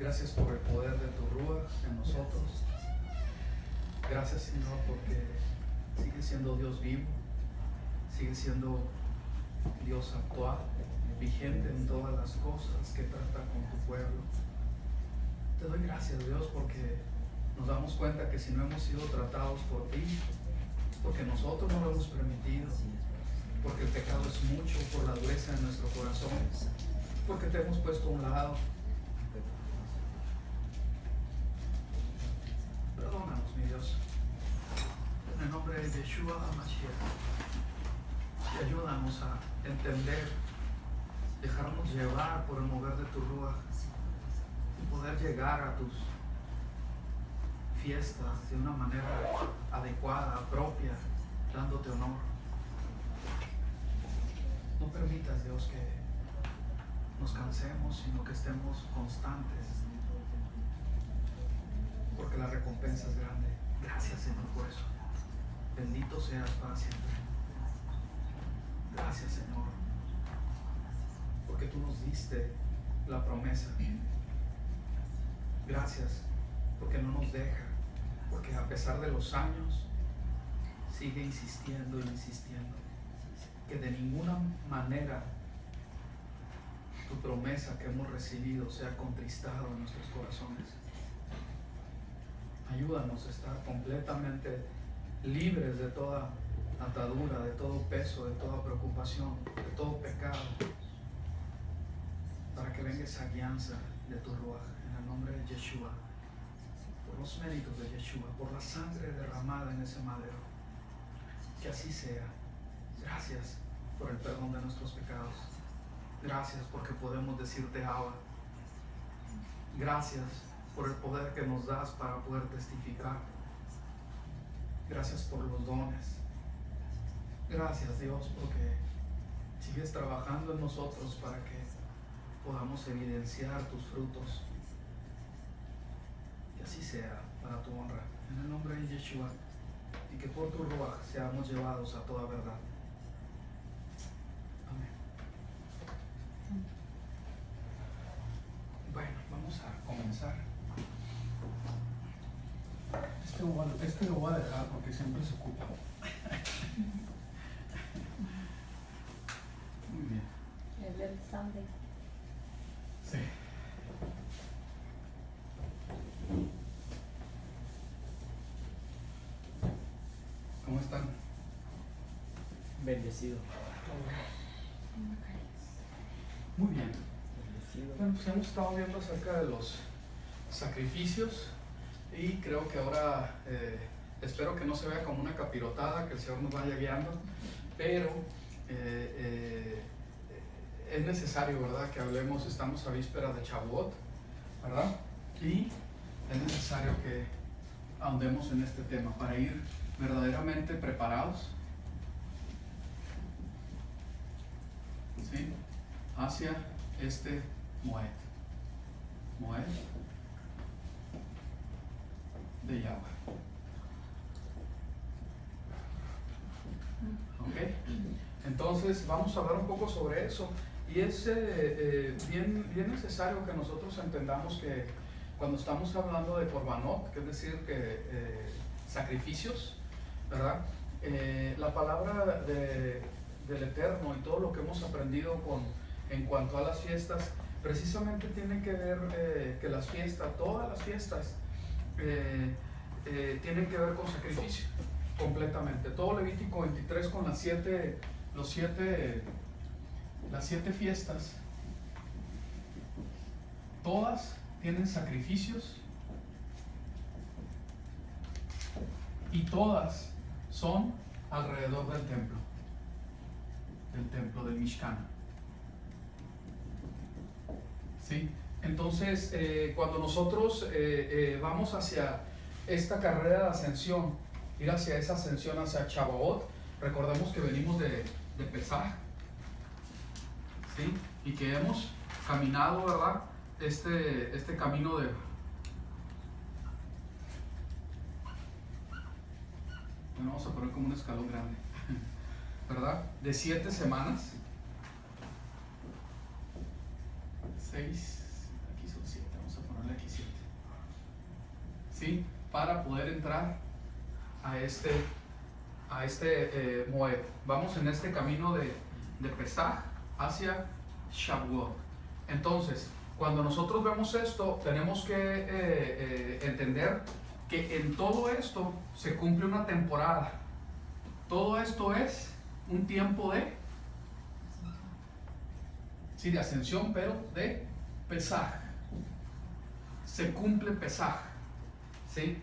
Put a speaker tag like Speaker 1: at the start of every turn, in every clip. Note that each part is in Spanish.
Speaker 1: Gracias por el poder de tu Ruach en nosotros. Gracias, Señor, porque sigue siendo Dios vivo, sigue siendo Dios actual, vigente en todas las cosas que trata con tu pueblo. Te doy gracias, Dios, porque nos damos cuenta que si no hemos sido tratados por ti, porque nosotros no lo hemos permitido, porque el pecado es mucho, por la dureza de nuestro corazón, porque te hemos puesto a un lado. Perdónanos, mi Dios, en el nombre de Yeshua HaMashiach, y ayúdanos a entender, dejarnos llevar por el mover de tu Ruach y poder llegar a tus fiestas de una manera adecuada, propia, dándote honor. No permitas, Dios, que nos cansemos, sino que estemos constantes, porque la recompensa es grande. Gracias, Señor, por eso. Bendito seas para siempre. Gracias, Señor, porque tú nos diste la promesa. Gracias porque no nos deja, porque a pesar de los años sigue insistiendo e insistiendo, que de ninguna manera tu promesa que hemos recibido sea contristado en nuestros corazones. Ayúdanos a estar completamente libres de toda atadura, de todo peso, de toda preocupación, de todo pecado, para que venga esa guianza de tu Ruach, en el nombre de Yeshua, por los méritos de Yeshua, por la sangre derramada en ese madero. Que así sea. Gracias por el perdón de nuestros pecados. Gracias porque podemos decirte Abba. Gracias por el poder que nos das para poder testificar. Gracias por los dones. Gracias, Dios, porque sigues trabajando en nosotros para que podamos evidenciar tus frutos. Que así sea para tu honra, en el nombre de Yeshua, y que por tu Ruach seamos llevados a toda verdad. Amén. Bueno, vamos a comenzar. Este lo voy a dejar porque siempre se ocupa. Muy bien.
Speaker 2: El del Sunday.
Speaker 1: Sí. ¿Cómo están?
Speaker 3: Bendecido.
Speaker 1: Muy bien.
Speaker 3: Bendecido.
Speaker 1: Bueno, pues hemos estado viendo acerca de los sacrificios y creo que ahora espero que no se vea como una capirotada, que el Señor nos vaya guiando, pero es necesario, ¿verdad?, que hablemos. Estamos a víspera de Shavuot, ¿verdad? Y es necesario que ahondemos en este tema para ir verdaderamente preparados, ¿sí?, hacia este Moed de Yahweh. ¿Ok? Entonces vamos a hablar un poco sobre eso, y es bien necesario que nosotros entendamos que cuando estamos hablando de korbanot, que es decir, que sacrificios, ¿verdad? La palabra del Eterno y todo lo que hemos aprendido en cuanto a las fiestas, precisamente tiene que ver que las fiestas, todas las fiestas, tienen que ver con sacrificio, completamente. Todo Levítico 23 con las siete fiestas, todas tienen sacrificios y todas son alrededor del templo del Mishkan. ¿Sí? Entonces, cuando nosotros vamos hacia esta carrera de ascensión, ir hacia esa ascensión hacia Shavuot, recordemos que venimos de Pesaj, ¿sí?, y que hemos caminado, ¿verdad?, este camino de... Bueno, vamos a poner como un escalón grande, ¿verdad?, de 7 semanas. 6, aquí son 7, vamos a ponerle ¿sí? Para poder entrar a este Moed. Vamos en este camino de Pesaj hacia Shavuot. Entonces, cuando nosotros vemos esto, tenemos que entender que en todo esto se cumple una temporada. Todo esto es un tiempo de ascensión, pero de Pesaj. Se cumple Pesaj, ¿sí?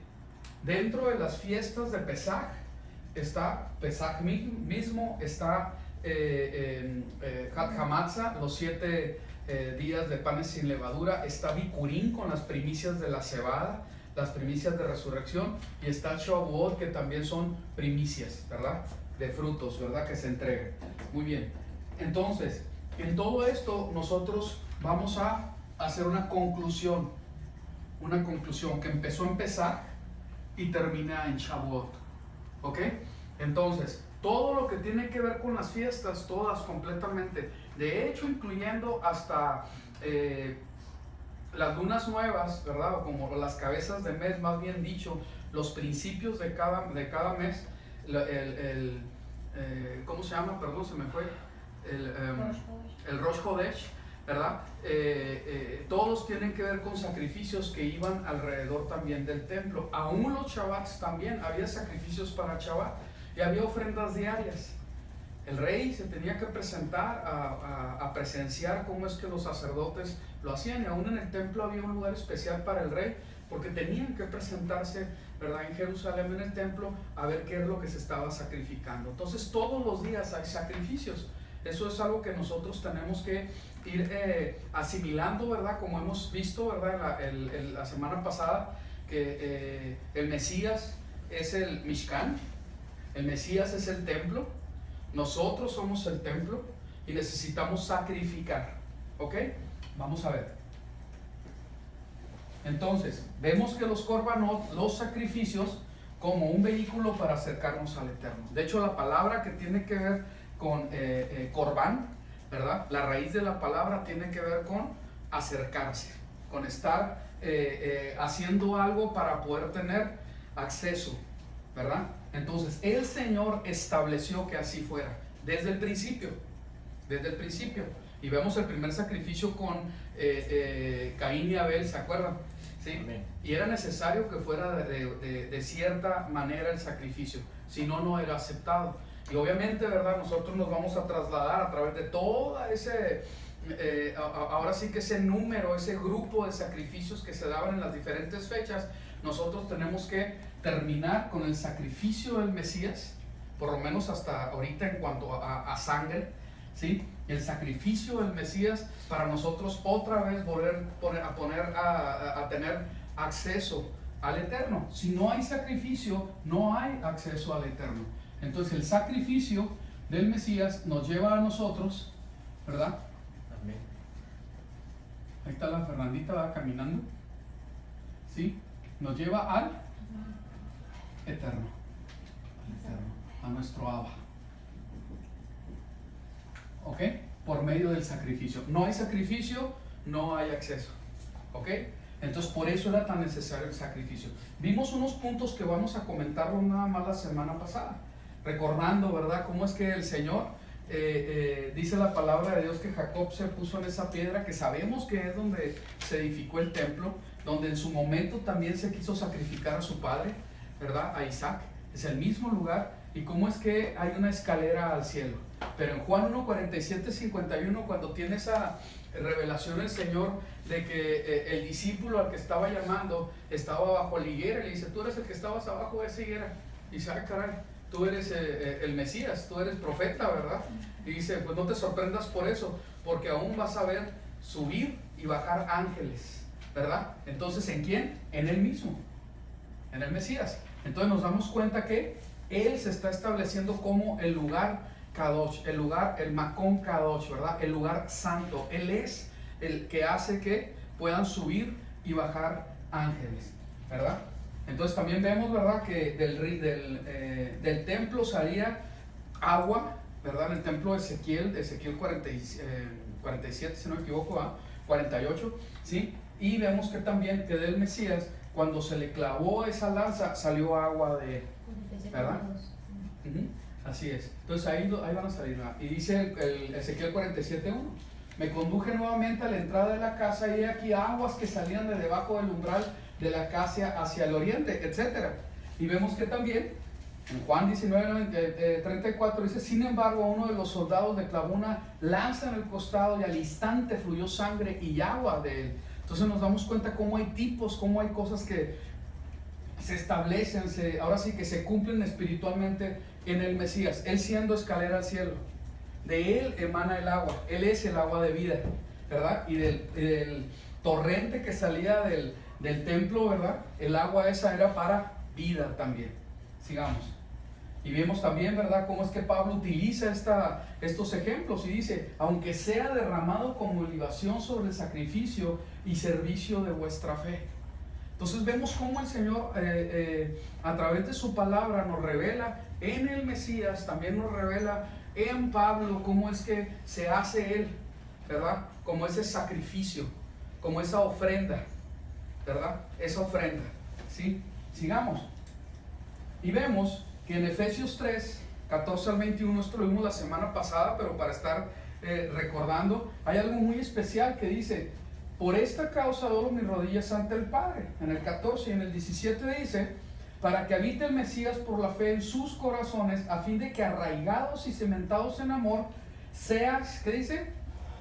Speaker 1: Dentro de las fiestas de Pesaj está Pesaj mismo, está Hamatzah, los 7 días de panes sin levadura, está Bikurim con las primicias de la cebada, las primicias de resurrección, y está Shavuot, que también son primicias, ¿verdad? De frutos, ¿verdad? Que se entregan. Muy bien. Entonces, en todo esto nosotros vamos a hacer una conclusión que empezó en Pesaj y termina en Shavuot. ¿Ok? Entonces, todo lo que tiene que ver con las fiestas, todas completamente, de hecho incluyendo hasta las lunas nuevas, ¿verdad? Como las cabezas de mes, más bien dicho, los principios de cada mes, ¿cómo se llama? Perdón, se me fue. El Rosh Hodesh, ¿verdad? Todos tienen que ver con sacrificios que iban alrededor también del templo. Aún los Shabbats también, había sacrificios para Shabbat y había ofrendas diarias. El rey se tenía que presentar a presenciar cómo es que los sacerdotes lo hacían, y aún en el templo había un lugar especial para el rey, porque tenían que presentarse, ¿verdad?, en Jerusalén, en el templo, a ver qué es lo que se estaba sacrificando. Entonces todos los días hay sacrificios. Eso es algo que nosotros tenemos que ir asimilando, ¿verdad? Como hemos visto, ¿verdad? La semana pasada, que el Mesías es el Mishkan, el Mesías es el templo, nosotros somos el templo y necesitamos sacrificar. ¿Ok? Vamos a ver. Entonces, vemos que los korbanot, los sacrificios, como un vehículo para acercarnos al Eterno. De hecho, la palabra que tiene que ver con corbán, ¿verdad? La raíz de la palabra tiene que ver con acercarse, con estar haciendo algo para poder tener acceso, ¿verdad? Entonces, el Señor estableció que así fuera, desde el principio. Y vemos el primer sacrificio con Caín y Abel, ¿se acuerdan? ¿Sí? Amén. Y era necesario que fuera de cierta manera el sacrificio, si no, no era aceptado. Y obviamente, ¿verdad? Nosotros nos vamos a trasladar a través de toda ese, ahora sí que ese número, ese grupo de sacrificios que se daban en las diferentes fechas. Nosotros tenemos que terminar con el sacrificio del Mesías, por lo menos hasta ahorita en cuanto a sangre, ¿sí? El sacrificio del Mesías para nosotros otra vez volver a tener acceso al Eterno. Si no hay sacrificio, no hay acceso al Eterno. Entonces el sacrificio del Mesías nos lleva a nosotros, ¿verdad? Amén. Ahí está la Fernandita, va caminando, ¿sí? Nos lleva al Eterno, a nuestro Abba. ¿Ok? Por medio del sacrificio. No hay sacrificio, no hay acceso. ¿Ok? Entonces por eso era tan necesario el sacrificio. Vimos unos puntos que vamos a comentarlo nada más la semana pasada, recordando, ¿verdad?, cómo es que el Señor, dice la palabra de Dios que Jacob se puso en esa piedra, que sabemos que es donde se edificó el templo, donde en su momento también se quiso sacrificar a su padre, ¿verdad?, a Isaac. Es el mismo lugar. Y cómo es que hay una escalera al cielo. Pero en Juan 1, 47, 51, cuando tiene esa revelación el Señor de que el discípulo al que estaba llamando estaba bajo la higuera, le dice: tú eres el que estabas abajo de esa higuera. Y dice: ay, caray, tú eres el Mesías, tú eres profeta, ¿verdad? Y dice: pues no te sorprendas por eso, porque aún vas a ver subir y bajar ángeles, ¿verdad? Entonces, ¿en quién? En Él mismo, en el Mesías. Entonces nos damos cuenta que Él se está estableciendo como el lugar Kadosh, el lugar, el Makon Kadosh, ¿verdad? El lugar santo. Él es el que hace que puedan subir y bajar ángeles, ¿verdad? Entonces también vemos, ¿verdad?, que del templo salía agua, ¿verdad? En el templo de Ezequiel 47, si no me equivoco, 48, ¿sí? Y vemos que también que del Mesías, cuando se le clavó esa lanza, salió agua de él, ¿verdad? Así es. Entonces ahí van a salir. Y dice el Ezequiel 47:1: me conduje nuevamente a la entrada de la casa y he aquí aguas que salían de debajo del umbral de la casa hacia el oriente, etc. Y vemos que también en Juan 19:34 dice: sin embargo, uno de los soldados le clavó una lanza en el costado y al instante fluyó sangre y agua de él. Entonces nos damos cuenta cómo hay tipos, cómo hay cosas que se establecen, ahora sí que se cumplen espiritualmente en el Mesías. Él siendo escalera al cielo, de él emana el agua, él es el agua de vida, ¿verdad? Y del torrente que salía del templo, ¿verdad? El agua esa era para vida también. Sigamos. Y vemos también, ¿verdad?, cómo es que Pablo utiliza estos ejemplos y dice: aunque sea derramado como libación sobre el sacrificio y servicio de vuestra fe. Entonces vemos cómo el Señor a través de su palabra nos revela en el Mesías, también nos revela en Pablo cómo es que se hace Él, ¿verdad? Como ese sacrificio, como esa ofrenda, ¿verdad? Esa ofrenda, ¿sí? Sigamos. Y vemos que en Efesios 3, 14 al 21, esto lo vimos la semana pasada, pero para estar recordando, hay algo muy especial que dice: por esta causa doblo mis rodillas ante el Padre. En el 14 y en el 17 dice: para que habite el Mesías por la fe en sus corazones, a fin de que arraigados y cimentados en amor, seas, ¿qué dice?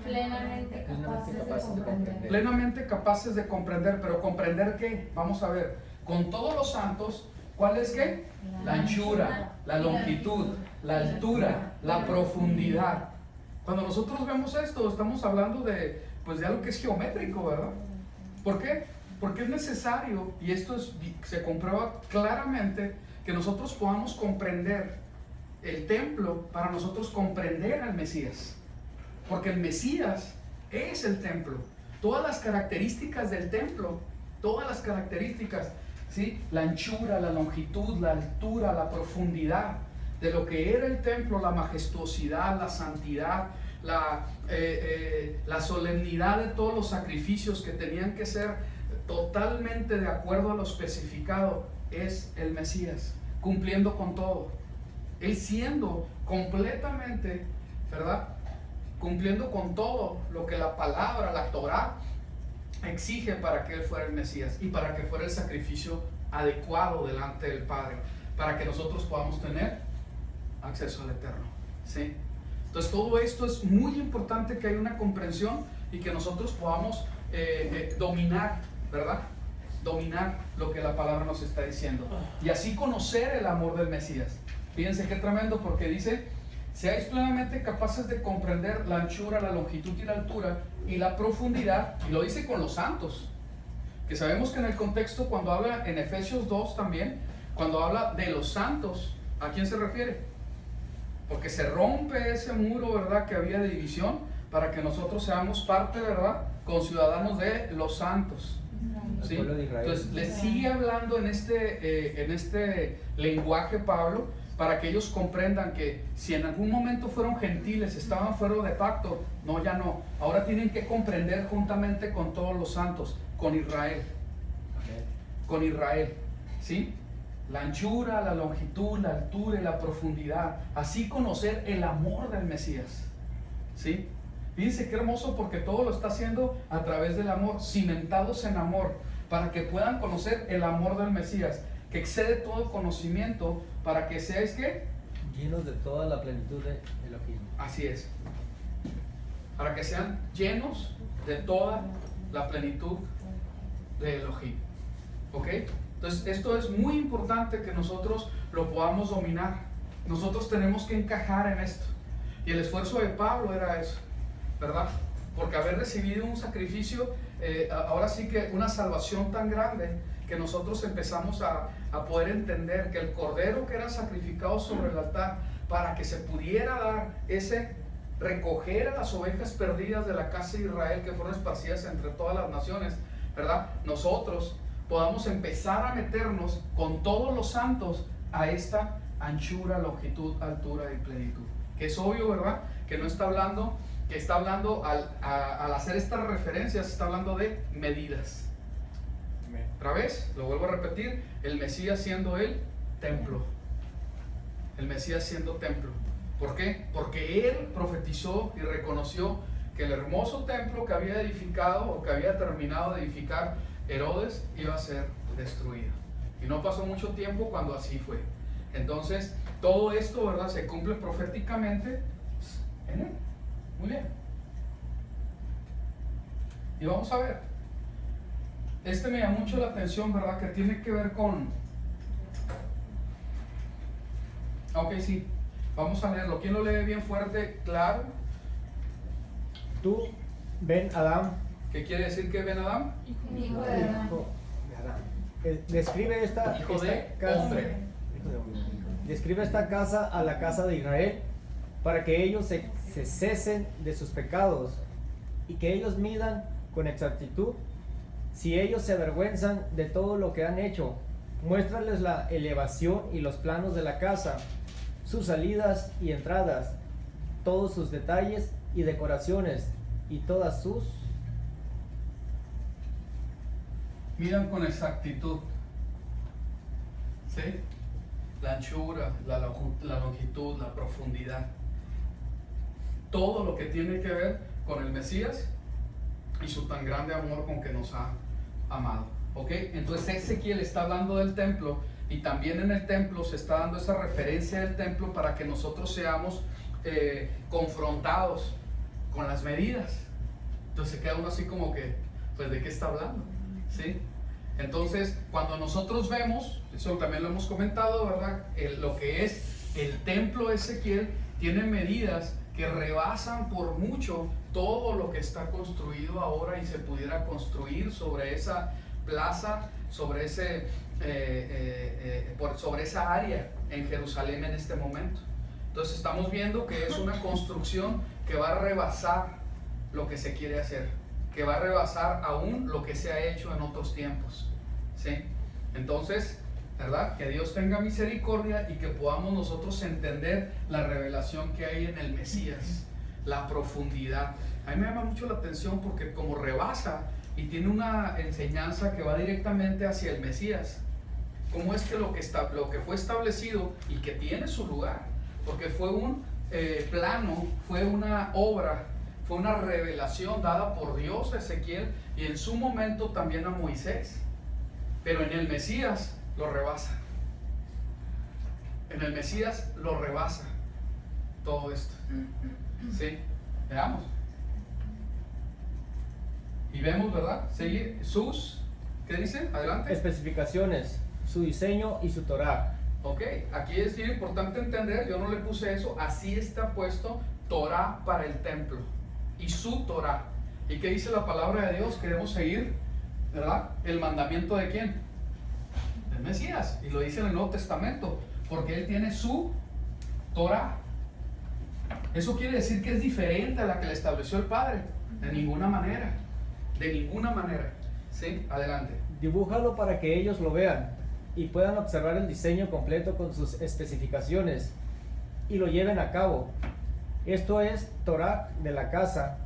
Speaker 2: Plenamente capaces de comprender.
Speaker 1: Plenamente capaces de comprender. ¿Pero comprender qué? Vamos a ver. Con todos los santos, ¿cuál es qué? La anchura, la longitud, la altura, la profundidad. Cuando nosotros vemos esto, estamos hablando de algo que es geométrico, ¿verdad? ¿Por qué? Porque es necesario, y esto se comprueba claramente, que nosotros podamos comprender el templo para nosotros comprender al Mesías. Porque el Mesías es el templo. Todas las características del templo, todas las características, ¿sí? La anchura, la longitud, la altura, la profundidad de lo que era el templo, la majestuosidad, la santidad, la solemnidad de todos los sacrificios que tenían que ser totalmente de acuerdo a lo especificado, es el Mesías, cumpliendo con todo. Él siendo completamente, ¿verdad?, cumpliendo con todo lo que la palabra, la Torá, exige para que Él fuera el Mesías y para que fuera el sacrificio adecuado delante del Padre, para que nosotros podamos tener acceso al Eterno, ¿sí? Entonces todo esto es muy importante, que haya una comprensión y que nosotros podamos dominar, ¿verdad? Dominar lo que la palabra nos está diciendo y así conocer el amor del Mesías. Fíjense qué tremendo, porque dice: seáis plenamente capaces de comprender la anchura, la longitud y la altura y la profundidad. Y lo dice con los santos, que sabemos que en el contexto, cuando habla en Efesios 2 también, cuando habla de los santos, ¿a quién se refiere? Porque se rompe ese muro, ¿verdad?, que había de división, para que nosotros seamos parte, ¿verdad?, conciudadanos de los santos, ¿sí? Entonces les sigue hablando en este lenguaje Pablo, para que ellos comprendan que si en algún momento fueron gentiles, estaban fuera de pacto, no, ya no, ahora tienen que comprender juntamente con todos los santos, con Israel, con Israel, ¿sí? La anchura, la longitud, la altura y la profundidad, así conocer el amor del Mesías, ¿sí? Fíjense qué hermoso, porque todo lo está haciendo a través del amor, cimentados en amor, para que puedan conocer el amor del Mesías, que excede todo conocimiento, para que seáis, ¿qué?
Speaker 3: Llenos de toda la plenitud de Elohim.
Speaker 1: Así es. Para que sean llenos de toda la plenitud de Elohim. ¿Ok? Entonces esto es muy importante, que nosotros lo podamos dominar. Nosotros tenemos que encajar en esto. Y el esfuerzo de Pablo era eso, ¿verdad? Porque haber recibido un sacrificio, ahora sí que una salvación tan grande, que nosotros empezamos a poder entender que el cordero que era sacrificado sobre el altar, para que se pudiera dar recoger a las ovejas perdidas de la casa de Israel, que fueron esparcidas entre todas las naciones, ¿verdad? Nosotros podamos empezar a meternos con todos los santos a esta anchura, longitud, altura y plenitud. Que es obvio, ¿verdad?, que no está hablando, que está hablando al hacer estas referencias, está hablando de medidas.
Speaker 3: Amén.
Speaker 1: Otra vez, lo vuelvo a repetir, el Mesías siendo el templo. El Mesías siendo templo. ¿Por qué? Porque él profetizó y reconoció que el hermoso templo que había edificado o que había terminado de edificar Herodes iba a ser destruido. Y no pasó mucho tiempo cuando así fue. Entonces, todo esto, ¿verdad?, se cumple proféticamente en él. Muy bien. Y vamos a ver. Este me llama mucho la atención, ¿verdad?, que tiene que ver con... Ok, sí. Vamos a leerlo. ¿Quién lo lee bien fuerte? Claro.
Speaker 4: Tú, Ben Adán.
Speaker 1: ¿Qué quiere decir que Ben Adán?
Speaker 2: Hijo de Adán.
Speaker 4: Hijo de Adán. Describe esta
Speaker 1: Hijo de
Speaker 4: casa,
Speaker 1: hombre.
Speaker 4: hijo de hombre. Describe esta casa a la casa de Israel para que ellos se cesen de sus pecados y que ellos midan con exactitud. Si ellos se avergüenzan de todo lo que han hecho, muéstrales la elevación y los planos de la casa, sus salidas y entradas, todos sus detalles y decoraciones y todas sus...
Speaker 1: Midan con exactitud. ¿Sí? La anchura, la longitud, la profundidad. Todo lo que tiene que ver con el Mesías y su tan grande amor con que nos ha amado. ¿Ok? Entonces Ezequiel está hablando del templo y también en el templo se está dando esa referencia del templo para que nosotros seamos confrontados con las medidas. Entonces se queda uno así como que, pues, ¿de qué está hablando? ¿Sí? Entonces, cuando nosotros vemos, eso también lo hemos comentado, ¿verdad? Lo que es el templo de Ezequiel tiene medidas que rebasan por mucho todo lo que está construido ahora y se pudiera construir sobre esa plaza, sobre sobre esa área en Jerusalén en este momento. Entonces estamos viendo que es una construcción que va a rebasar lo que se quiere hacer, que va a rebasar aún lo que se ha hecho en otros tiempos, ¿sí? Entonces, ¿verdad? Que Dios tenga misericordia y que podamos nosotros entender la revelación que hay en el Mesías, la profundidad. A mí me llama mucho la atención porque como rebasa y tiene una enseñanza que va directamente hacia el Mesías. ¿Cómo es que lo que fue establecido y que tiene su lugar? Porque fue un plano, fue una obra, fue una revelación dada por Dios a Ezequiel y en su momento también a Moisés. Pero en el Mesías lo rebasa. En el Mesías lo rebasa todo esto. ¿Sí? Veamos. Y vemos, ¿verdad? Seguir sus, ¿qué dice? Adelante.
Speaker 4: especificaciones, su diseño y su Torá.
Speaker 1: Ok, aquí es bien importante entender, yo no le puse eso, así está puesto Torá para el templo y su Torá. ¿Y qué dice la palabra de Dios? Queremos seguir, ¿verdad? El mandamiento de quién? Del Mesías, y lo dice en el Nuevo Testamento, porque él tiene su Torá. Eso quiere decir que es diferente a la que le estableció el Padre, de ninguna manera, de ninguna manera. ¿Sí? Adelante.
Speaker 4: Dibújalo para que ellos lo vean y puedan observar el diseño completo con sus especificaciones y lo lleven a cabo. Esto es Torá de la casa.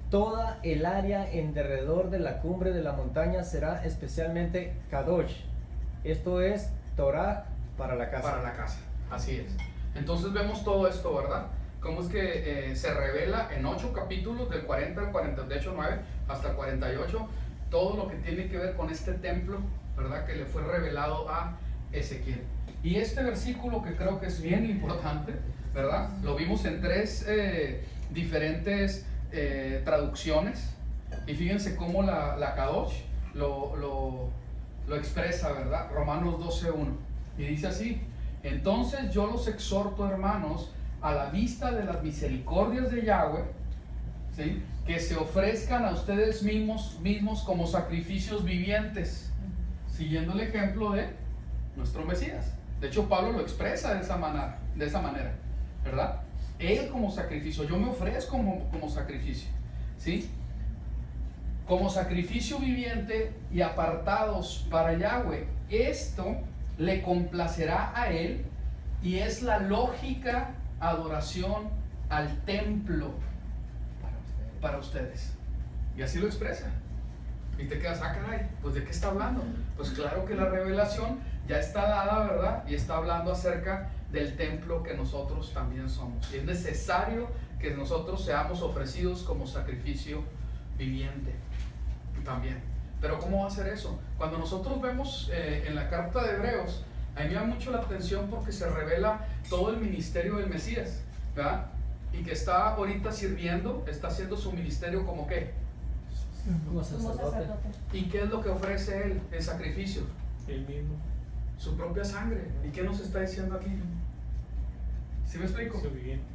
Speaker 4: Toda el área en derredor de la cumbre de la montaña será especialmente Kadosh. Esto es Torá para la casa.
Speaker 1: Para la casa, así es. Entonces vemos todo esto, ¿verdad? Cómo es que se revela en 8 capítulos, del 40 al 40, de hecho 9 hasta el 48, todo lo que tiene que ver con este templo, ¿verdad? Que le fue revelado a Ezequiel. Y este versículo que creo que es bien importante, ¿verdad? Lo vimos en 3 diferentes traducciones. Y fíjense cómo la Kadosh lo expresa, ¿verdad? Romanos 12:1. Y dice así: entonces yo los exhorto, hermanos, a la vista de las misericordias de Yahweh, ¿sí?, que se ofrezcan a ustedes mismos como sacrificios vivientes, siguiendo el ejemplo de nuestro Mesías. De hecho, Pablo lo expresa de esa manera, ¿verdad? Él como sacrificio, yo me ofrezco como sacrificio, ¿sí? Como sacrificio viviente y apartados para Yahweh. Esto le complacerá a él y es la lógica adoración al templo para ustedes. Y así lo expresa. Y te quedas, ah, caray, pues ¿de qué está hablando? Pues claro que la revelación ya está dada, ¿verdad? Y está hablando acerca del templo que nosotros también somos. Y es necesario que nosotros seamos ofrecidos como sacrificio viviente también. Pero ¿cómo va a ser eso? Cuando nosotros vemos en la carta de Hebreos, a mí me llama mucho la atención porque se revela todo el ministerio del Mesías, ¿verdad? Y que está ahorita sirviendo, está haciendo su ministerio como ¿qué?
Speaker 3: Como
Speaker 2: Como
Speaker 3: sacerdote.
Speaker 2: sacerdote.
Speaker 1: ¿Y qué es lo que ofrece él? El sacrificio,
Speaker 3: El mismo.
Speaker 1: su propia sangre. ¿Y qué nos está diciendo aquí? ¿Sí me explico?
Speaker 3: Su viviente.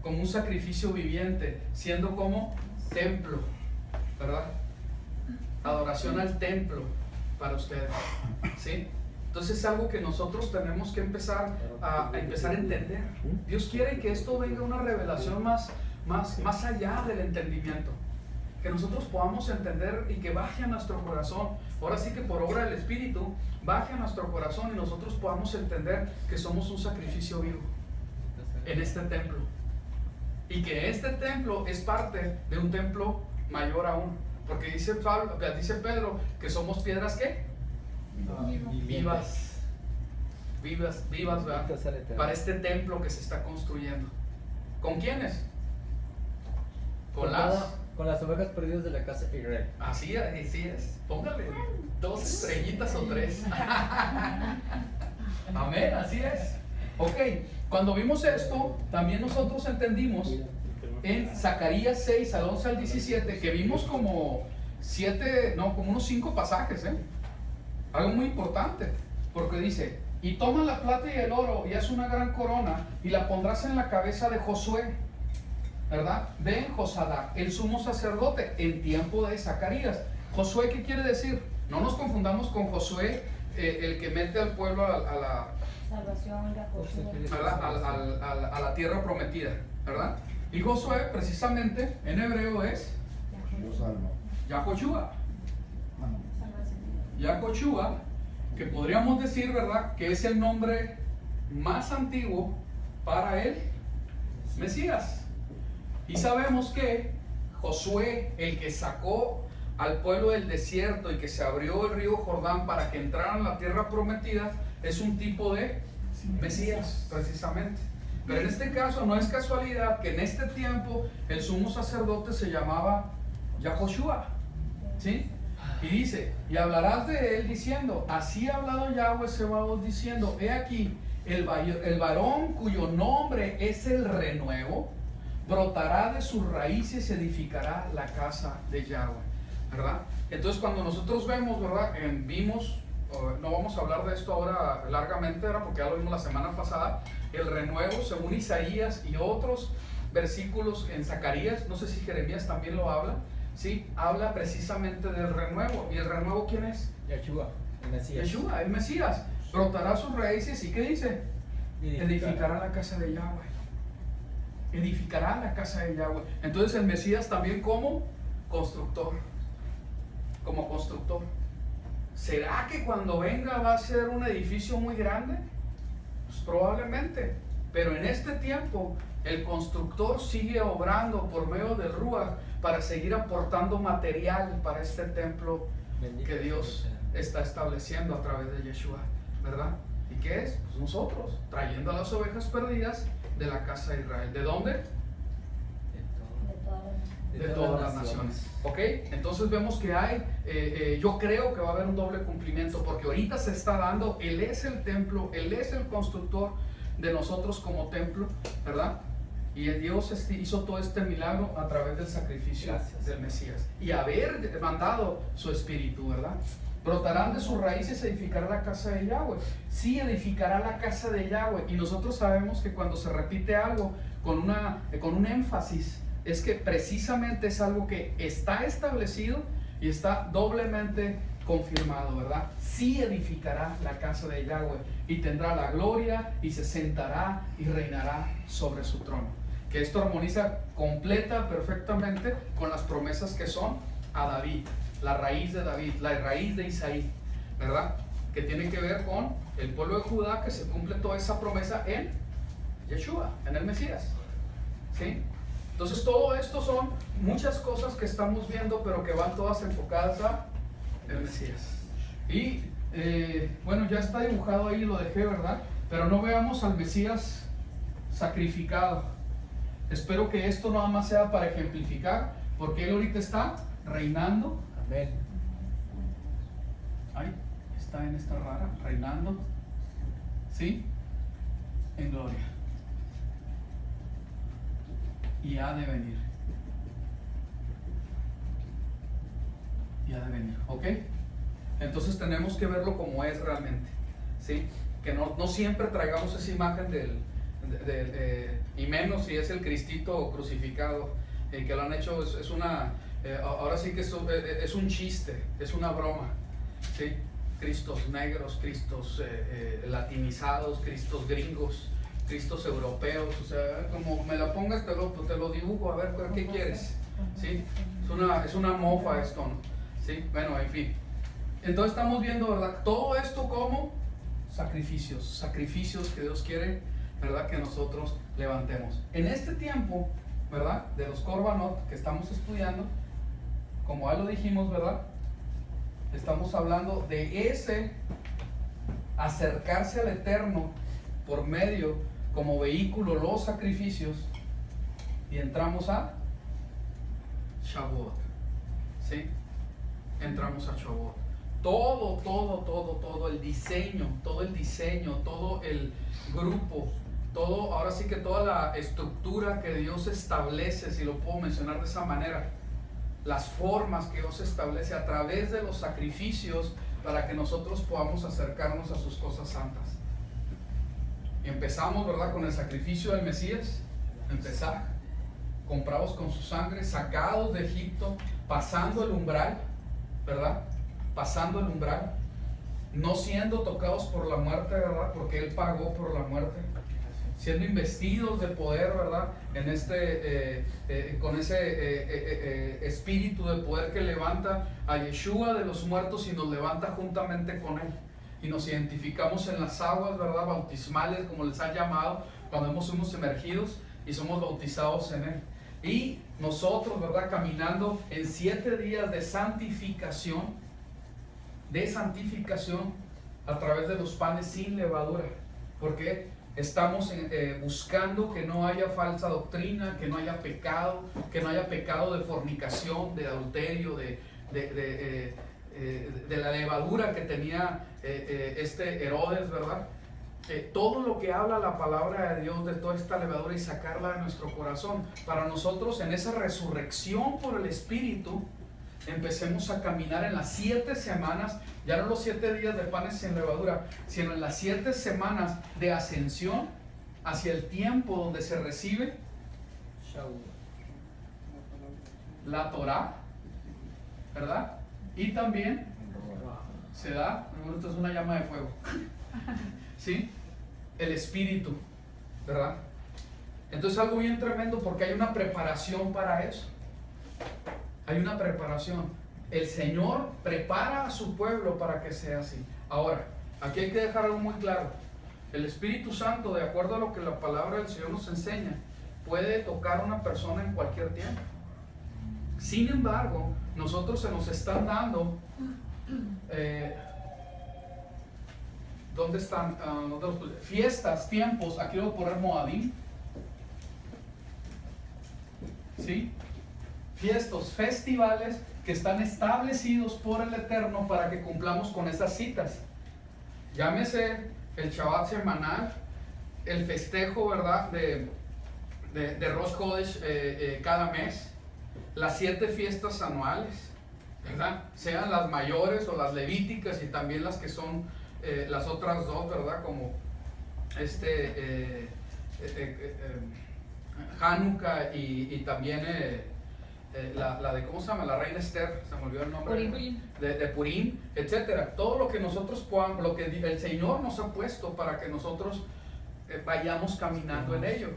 Speaker 1: Como un sacrificio viviente, siendo como templo, ¿verdad? Adoración al templo para ustedes, ¿sí? Entonces es algo que nosotros tenemos que empezar a entender. Dios quiere que esto venga una revelación más allá del entendimiento. Que nosotros podamos entender y que baje a nuestro corazón. Ahora sí que por obra del Espíritu, baje a nuestro corazón y nosotros podamos entender que somos un sacrificio vivo en este templo. Y que este templo es parte de un templo mayor aún. Porque dice Pedro que somos piedras ¿qué? Vivas, ¿verdad? Para este templo que se está construyendo. ¿Con quiénes?
Speaker 4: Con las ovejas perdidas de la casa de Israel.
Speaker 1: Así es. Póngale 2 estrellitas o 3. Amén, así es. Ok, cuando vimos esto, también nosotros entendimos en Zacarías 6, al 11 al 17, que vimos como unos 5 pasajes, algo muy importante, porque dice, y toma la plata y el oro y haz una gran corona y la pondrás en la cabeza de Josué, ¿verdad? De Josadac, el sumo sacerdote, en tiempo de Zacarías. Josué, ¿qué quiere decir? No nos confundamos con Josué, el que mete al pueblo a la
Speaker 2: Salvación,
Speaker 1: a la tierra prometida, ¿verdad? Y Josué, precisamente, en hebreo es Yahoshua. Yahoshua, que podríamos decir, ¿verdad?, que es el nombre más antiguo para el Mesías. Y sabemos que Josué, el que sacó al pueblo del desierto y que se abrió el río Jordán para que entraran a la tierra prometida, es un tipo de Mesías, precisamente. Pero en este caso no es casualidad que en este tiempo el sumo sacerdote se llamaba Yahoshua, ¿sí? Y dice, y hablarás de él diciendo, así ha hablado Yahweh Sebaot diciendo, he aquí, el varón cuyo nombre es el renuevo, brotará de sus raíces y edificará la casa de Yahweh, ¿verdad? Entonces cuando nosotros vemos, ¿verdad? No vamos a hablar de esto ahora largamente, ¿verdad? Porque ya lo vimos la semana pasada, el renuevo según Isaías y otros versículos en Zacarías, no sé si Jeremías también lo habla, ¿sí? Habla precisamente del renuevo. ¿Y el renuevo quién es?
Speaker 4: Yeshua, el Mesías.
Speaker 1: Yeshua, el Mesías. Brotará sus raíces y ¿qué dice? Edificará la casa de Yahweh. Edificará la casa de Yahweh. Entonces el Mesías también como constructor. Como constructor. ¿Será que cuando venga va a ser un edificio muy grande? Pues probablemente. Pero en este tiempo el constructor sigue obrando por medio del Ruach para seguir aportando material para este templo que Dios está estableciendo a través de Yeshua, ¿verdad? ¿Y qué es? Pues nosotros, trayendo a las ovejas perdidas de la casa de Israel. ¿De dónde? De todas las naciones. ¿Ok? Entonces vemos que hay, yo creo que va a haber un doble cumplimiento, porque ahorita se está dando, Él es el templo, Él es el constructor de nosotros como templo, ¿verdad? Y Dios hizo todo este milagro a través del sacrificio del Mesías y haber mandado su espíritu, ¿verdad? Brotarán de sus raíces, edificará la casa de Yahweh. Sí, edificará la casa de Yahweh. Y nosotros sabemos que cuando se repite algo con un énfasis, es que precisamente es algo que está establecido y está doblemente confirmado, ¿verdad? Sí edificará la casa de Yahweh y tendrá la gloria y se sentará y reinará sobre su trono. Que esto armoniza completa, perfectamente con las promesas que son a David, la raíz de David, la raíz de Isaí, ¿verdad? Que tiene que ver con el pueblo de Judá, que se cumple toda esa promesa en Yeshua, en el Mesías, ¿sí? Entonces todo esto son muchas cosas que estamos viendo, pero que van todas enfocadas a el Mesías. Y bueno, ya está dibujado ahí, lo dejé, ¿verdad? Pero no veamos al Mesías sacrificado. Espero que esto nada más sea para ejemplificar, porque Él ahorita está reinando.
Speaker 4: Amén.
Speaker 1: Ahí está en esta rara, reinando, ¿sí? En gloria. Y ha de venir. Y ha de venir, ¿ok? Entonces tenemos que verlo como es realmente, ¿sí? Que no siempre traigamos esa imagen y menos si es el Cristito crucificado, que lo han hecho, es una, ahora sí que es un chiste, es una broma, ¿sí? Cristos negros, Cristos latinizados, Cristos gringos, Cristos europeos, o sea, como me la pongas te lo dibujo, a ver qué quieres, ¿sí? Es una mofa esto, ¿no? ¿Sí? Bueno, en fin. Entonces estamos viendo, ¿verdad? Todo esto como sacrificios que Dios quiere, ¿verdad? Que nosotros levantemos. En este tiempo, ¿verdad? De los Korbanot que estamos estudiando, como ya lo dijimos, ¿verdad? Estamos hablando de ese acercarse al Eterno por medio, como vehículo, los sacrificios, y entramos a Shavuot, ¿sí? Entramos a Shavuot. Todo el diseño, todo el grupo, ahora sí que toda la estructura que Dios establece, si lo puedo mencionar de esa manera, las formas que Dios establece a través de los sacrificios para que nosotros podamos acercarnos a sus cosas santas. Y empezamos, ¿verdad?, con el sacrificio del Mesías, empezar, comprados con su sangre, sacados de Egipto, pasando el umbral, ¿verdad? Pasando el umbral, no siendo tocados por la muerte, ¿verdad? Porque Él pagó por la muerte, siendo investidos de poder, ¿verdad? En con ese espíritu de poder que levanta a Yeshua de los muertos y nos levanta juntamente con Él. Y nos identificamos en las aguas, ¿verdad? Bautismales, como les han llamado, cuando somos sumergidos y somos bautizados en Él. Y nosotros, ¿verdad? Caminando en 7 días de santificación a través de los panes sin levadura, porque estamos buscando que no haya falsa doctrina, que no haya pecado de fornicación, de adulterio, de la levadura que tenía Herodes, ¿verdad? Todo lo que habla la palabra de Dios de toda esta levadura y sacarla de nuestro corazón, para nosotros en esa resurrección por el Espíritu empecemos a caminar en las 7 semanas, ya no los 7 días de panes sin levadura, sino en las 7 semanas de ascensión hacia el tiempo donde se recibe la Torah, ¿verdad? Y también se da, esto es una llama de fuego, ¿sí? El Espíritu, ¿verdad? Entonces algo bien tremendo, porque hay una preparación para eso. Hay una preparación. El Señor prepara a su pueblo para que sea así. Ahora, aquí hay que dejar algo muy claro. El Espíritu Santo, de acuerdo a lo que la palabra del Señor nos enseña, puede tocar a una persona en cualquier tiempo. Sin embargo, nosotros se nos están dando ¿dónde están? Fiestas, tiempos. Aquí voy a poner Moadim, ¿sí? Festivales que están establecidos por el Eterno para que cumplamos con esas citas. Llámese el Shabbat semanal, el festejo, ¿verdad?, de Rosh Chodesh cada mes, las 7 fiestas anuales, ¿verdad?, sean las mayores o las levíticas, y también las que son las otras 2, ¿verdad?, como Hanukkah y también la de, ¿cómo se llama?, la reina Esther, se me olvidó el nombre, de Purim, etcétera. Todo lo que nosotros podamos, lo que el Señor nos ha puesto para que nosotros vayamos caminando en ello.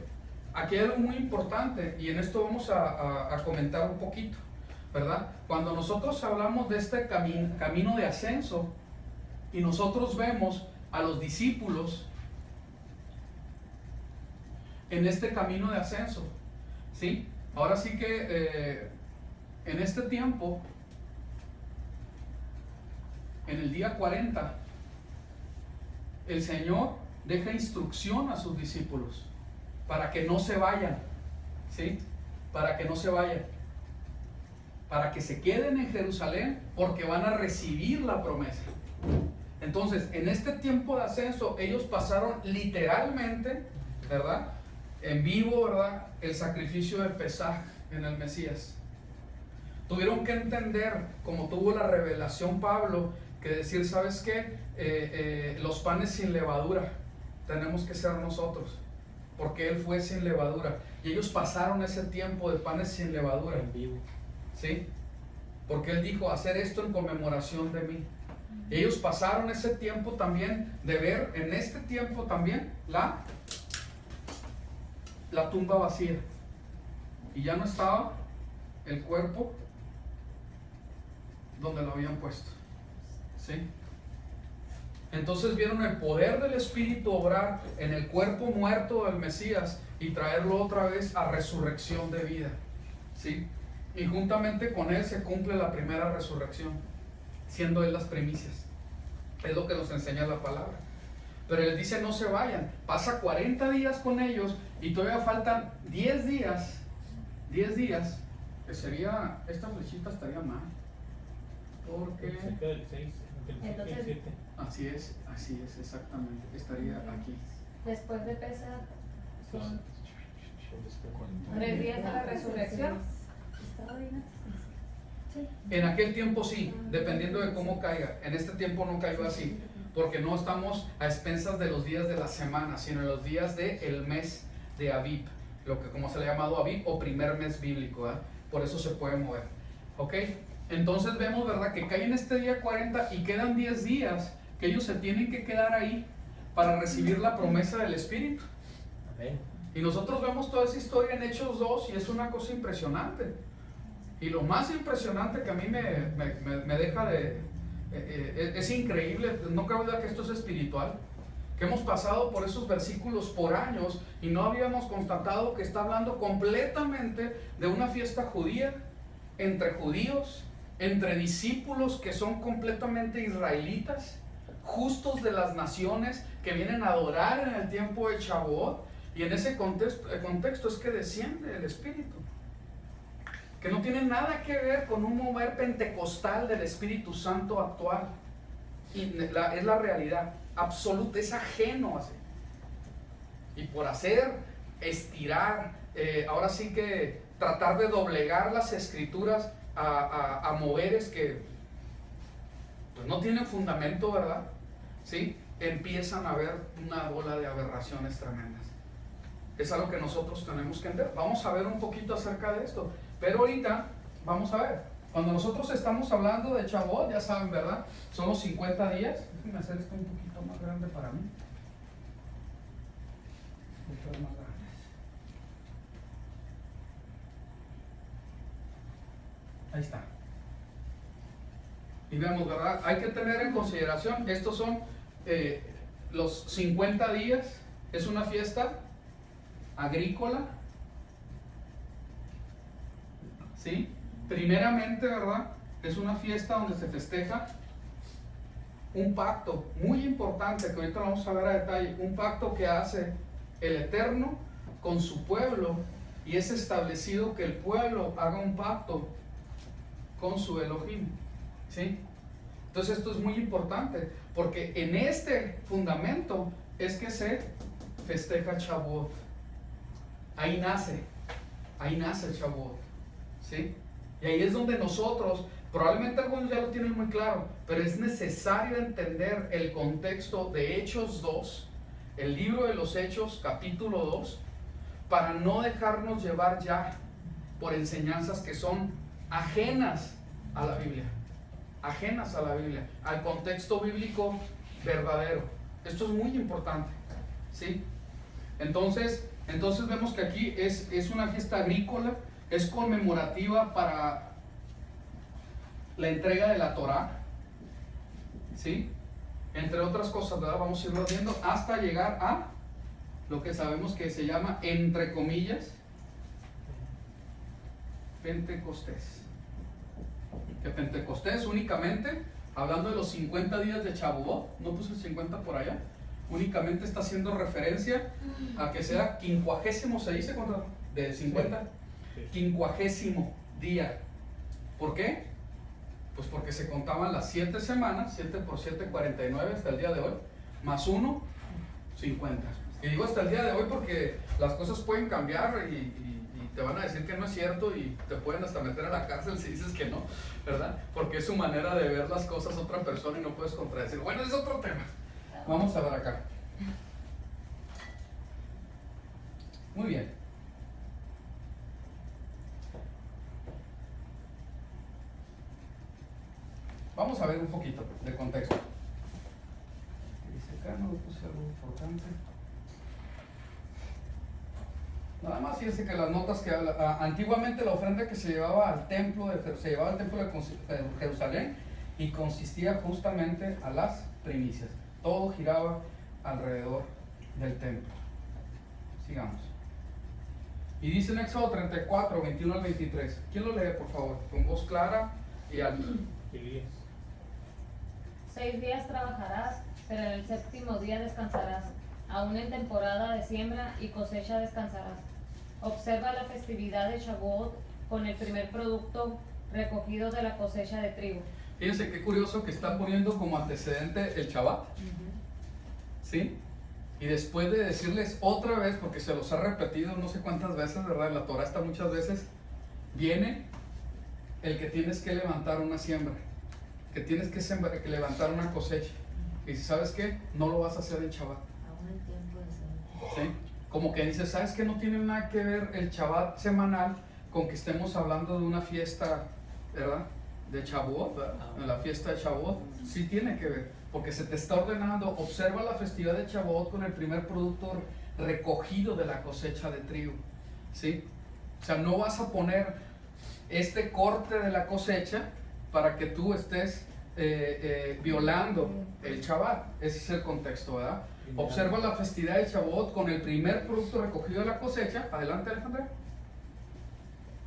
Speaker 1: Aquí hay algo muy importante, y en esto vamos a comentar un poquito, ¿verdad? Cuando nosotros hablamos de este camino de ascenso, y nosotros vemos a los discípulos en este camino de ascenso, ¿sí? Ahora sí que en este tiempo, en el día 40, el Señor deja instrucción a sus discípulos para que no se vayan, ¿sí? Para que no se vayan, para que se queden en Jerusalén, porque van a recibir la promesa. Entonces, en este tiempo de ascenso, ellos pasaron literalmente, ¿verdad?, en vivo, ¿verdad?, el sacrificio de Pesaj en el Mesías. Tuvieron que entender, como tuvo la revelación Pablo, que decir, ¿sabes qué? Los panes sin levadura tenemos que ser nosotros, porque Él fue sin levadura. Y ellos pasaron ese tiempo de panes sin levadura
Speaker 3: En vivo.
Speaker 1: ¿sí? Porque Él dijo, hacer esto en conmemoración de mí. Y ellos pasaron ese tiempo también de ver en este tiempo también la tumba vacía. Y ya no estaba el cuerpo donde lo habían puesto, ¿sí? Entonces vieron el poder del Espíritu obrar en el cuerpo muerto del Mesías y traerlo otra vez a resurrección de vida, ¿sí? Y juntamente con Él se cumple la primera resurrección, siendo Él las primicias. Es lo que nos enseña la palabra. Pero Él dice, no se vayan. Pasa 40 días con ellos y todavía faltan 10 días. 10 días, que sería, esta flechita estaría mal. Porque...
Speaker 5: Cerca del 6, entre el 6 y el 7.
Speaker 1: Así es, exactamente. Estaría aquí.
Speaker 2: Después de Pesaj,
Speaker 5: Son
Speaker 2: 3 días de la resurrección.
Speaker 1: En aquel tiempo sí, dependiendo de cómo caiga. En este tiempo no cayó así, porque no estamos a expensas de los días de la semana, sino en los días del mes de Abib, lo que como se le ha llamado Abib o primer mes bíblico, ¿eh? Por eso se puede mover, ¿ok? Entonces vemos, ¿verdad?, que cae en este día 40 y quedan 10 días que ellos se tienen que quedar ahí para recibir la promesa del Espíritu.
Speaker 3: Amén.
Speaker 1: Y nosotros vemos toda esa historia en Hechos 2 y es una cosa impresionante. Y lo más impresionante que a mí me deja de... es increíble, no cabe duda que esto es espiritual, que hemos pasado por esos versículos por años y no habíamos constatado que está hablando completamente de una fiesta judía, entre judíos, entre discípulos que son completamente israelitas, justos de las naciones que vienen a adorar en el tiempo de Shavuot. Y en ese contexto es que desciende el Espíritu, que no tiene nada que ver con un mover pentecostal del Espíritu Santo actual. Y es la realidad absoluta, es ajeno así. Y por estirar, ahora sí que tratar de doblegar las escrituras a moveres que pues, no tienen fundamento, ¿verdad? ¿Sí? Empiezan a haber una bola de aberraciones tremendas. Es algo que nosotros tenemos que entender. Vamos a ver un poquito acerca de esto. Pero ahorita, vamos a ver. Cuando nosotros estamos hablando de Shavuot, ya saben, ¿verdad? Son los 50 días. Déjenme hacer esto un poquito más grande para mí. Mucho más grande. Ahí está. Y vemos, ¿verdad? Hay que tener en consideración, estos son los 50 días. Es una fiesta agrícola, ¿sí? Primeramente, ¿verdad? Es una fiesta donde se festeja un pacto muy importante, que ahorita lo vamos a ver a detalle, un pacto que hace el Eterno con su pueblo, y es establecido que el pueblo haga un pacto con su Elohim, ¿sí? Entonces esto es muy importante, porque en este fundamento es que se festeja Shavuot. Ahí nace el Shavuot, ¿sí? Y ahí es donde nosotros, probablemente algunos ya lo tienen muy claro, pero es necesario entender el contexto de Hechos 2, el libro de los Hechos, capítulo 2, para no dejarnos llevar ya por enseñanzas que son ajenas a la Biblia, al contexto bíblico verdadero. Esto es muy importante, ¿sí? Entonces vemos que aquí es una fiesta agrícola, es conmemorativa para la entrega de la Torá, ¿sí? Entre otras cosas, ¿verdad? Vamos a irlo viendo hasta llegar a lo que sabemos que se llama, entre comillas, Pentecostés. Que Pentecostés únicamente, hablando de los 50 días de Shavuot, no puse 50 por allá, únicamente está haciendo referencia a que sea 50º, se dice, de 50,
Speaker 5: Sí.
Speaker 1: 50º día. ¿Por qué? Pues porque se contaban las 7 semanas, 7 por 7, 49 hasta el día de hoy, más 1, 50. Y digo hasta el día de hoy porque las cosas pueden cambiar y te van a decir que no es cierto y te pueden hasta meter a la cárcel si dices que no, ¿verdad? Porque es su manera de ver las cosas otra persona y no puedes contradecir. Bueno, es otro tema. Vamos a ver acá. Muy bien. Vamos a ver un poquito de contexto. Dice acá, no puse algo importante. Nada más fíjense que las notas que habla, antiguamente la ofrenda que se llevaba al templo de Jerusalén y consistía justamente a las primicias. Todo giraba alrededor del templo. Sigamos. Y dice en Éxodo 34, 21 al 23. ¿Quién lo lee, por favor? Con voz clara y alta.
Speaker 5: Elías.
Speaker 2: 6 días trabajarás, pero en el 7º día descansarás. Aún en temporada de siembra y cosecha descansarás. Observa la festividad de Shavuot con el primer producto recogido de la cosecha de trigo.
Speaker 1: Fíjense qué curioso que está poniendo como antecedente el Shabbat, ¿sí? Y después de decirles otra vez, porque se los ha repetido no sé cuántas veces, ¿verdad? En la Torah está muchas veces, viene el que tienes que levantar una siembra, que tienes que levantar una cosecha. Y ¿sabes qué? No lo vas a hacer en Shabbat.
Speaker 6: Aún el tiempo de ser.
Speaker 1: ¿Sí? Como que dice, ¿sabes qué? No tiene nada que ver el Shabbat semanal con que estemos hablando de una fiesta, ¿verdad? De Shavuot, ¿verdad? En la fiesta de Shavuot, sí tiene que ver, porque se te está ordenando, observa la festividad de Shavuot con el primer producto recogido de la cosecha de trigo, ¿sí? O sea, no vas a poner este corte de la cosecha para que tú estés violando el Shabbat. Ese es el contexto, ¿verdad? Observa la festividad de Shavuot con el primer producto recogido de la cosecha. Adelante, Alejandra.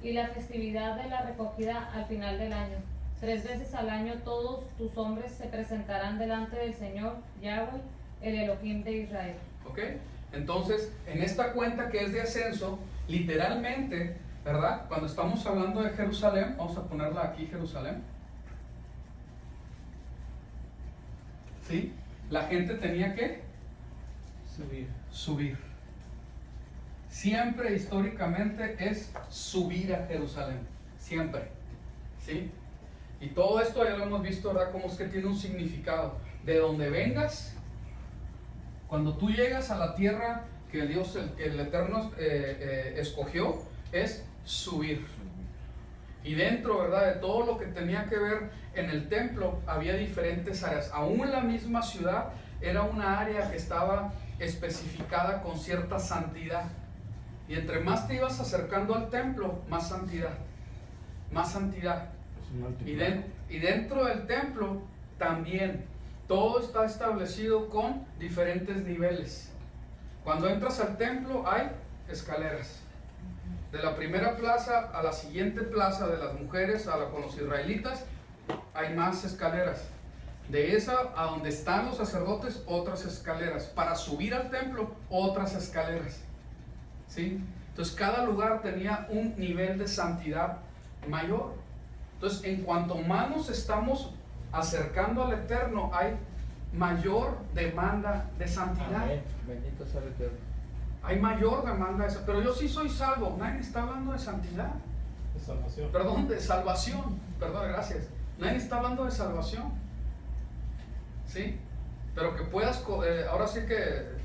Speaker 2: Y la festividad de la recogida al final del año. 3 veces al año todos tus hombres se presentarán delante del Señor Yahweh, el Elohim de Israel.
Speaker 1: ¿Ok? Entonces, en esta cuenta que es de ascenso, literalmente, ¿verdad? Cuando estamos hablando de Jerusalén, vamos a ponerla aquí, Jerusalén. ¿Sí? La gente tenía que subir. Siempre históricamente es subir a Jerusalén. Siempre. ¿Sí? Y todo esto ya lo hemos visto, ¿verdad? Cómo es que tiene un significado. De donde vengas, cuando tú llegas a la tierra que Dios, el Eterno escogió, es subir. Y dentro, ¿verdad?, de todo lo que tenía que ver en el templo, había diferentes áreas. Aún la misma ciudad era una área que estaba especificada con cierta santidad. Y entre más te ibas acercando al templo, más santidad. Más santidad. Y dentro del templo también todo está establecido con diferentes niveles. Cuando entras al templo hay escaleras. De la primera plaza a la siguiente plaza de las mujeres, con los israelitas, hay más escaleras. De esa a donde están los sacerdotes, otras escaleras. Para subir al templo, otras escaleras. ¿Sí? Entonces cada lugar tenía un nivel de santidad mayor. Entonces en cuanto más nos estamos acercando al Eterno, hay mayor demanda de santidad.
Speaker 4: Amén. Bendito sea el Eterno.
Speaker 1: Hay mayor demanda de santidad. Pero yo sí soy salvo. Nadie está hablando de santidad.
Speaker 5: De salvación.
Speaker 1: Perdón, de salvación. Perdón, gracias. Nadie está hablando de salvación. ¿Sí? Pero que puedas, ahora sí que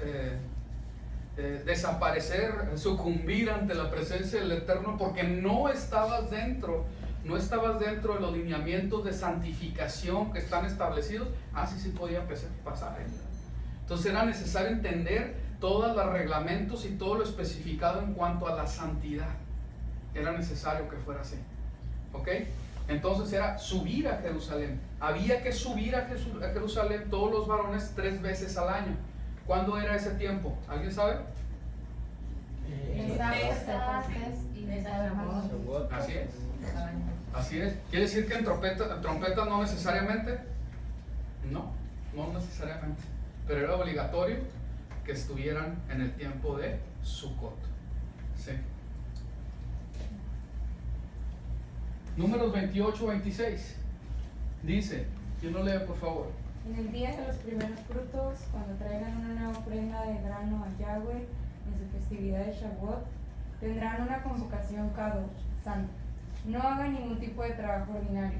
Speaker 1: desaparecer, sucumbir ante la presencia del Eterno porque no estabas dentro de los lineamientos de santificación que están establecidos. Sí podía pasar. Entonces era necesario entender todos los reglamentos y todo lo especificado en cuanto a la santidad. Era necesario que fuera así. ¿Ok? Entonces era subir a Jerusalén. Había que subir a Jerusalén todos los varones 3 veces al año. ¿Cuándo era ese tiempo? ¿Alguien sabe?
Speaker 3: Shavuot.
Speaker 1: Así es. Así es. ¿Quiere decir que en trompeta no necesariamente? No, no necesariamente. Pero era obligatorio que estuvieran en el tiempo de Sukkot. Sí. Números 28-26. Dice, ¿quién lo lee por favor?
Speaker 7: En el día de los primeros frutos, cuando traigan una nueva ofrenda de grano a Yahweh en su festividad de Shavuot, tendrán una convocación Kadosh, santa. No hagan ningún tipo de trabajo ordinario,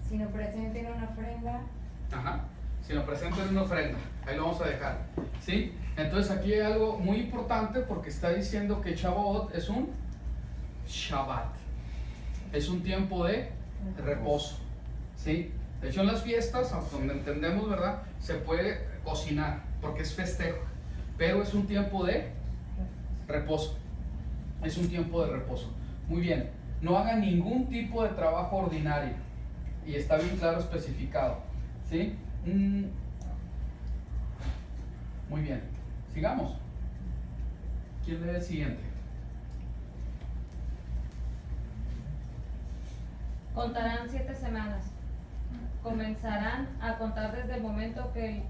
Speaker 7: sino presenten una ofrenda.
Speaker 1: Ajá. Si nos presentan una ofrenda, ahí lo vamos a dejar. ¿Sí? Entonces aquí hay algo muy importante porque está diciendo que Shavuot es un Shabbat. Es un tiempo de reposo. ¿Sí? De hecho en las fiestas, donde entendemos, ¿verdad? Se puede cocinar porque es festejo. Pero es un tiempo de reposo. Es un tiempo de reposo. Muy bien. No hagan ningún tipo de trabajo ordinario. Y está bien claro especificado. ¿Sí? Muy bien, sigamos. ¿Quién lee el siguiente?
Speaker 2: Contarán 7 semanas. Comenzarán a contar desde el momento que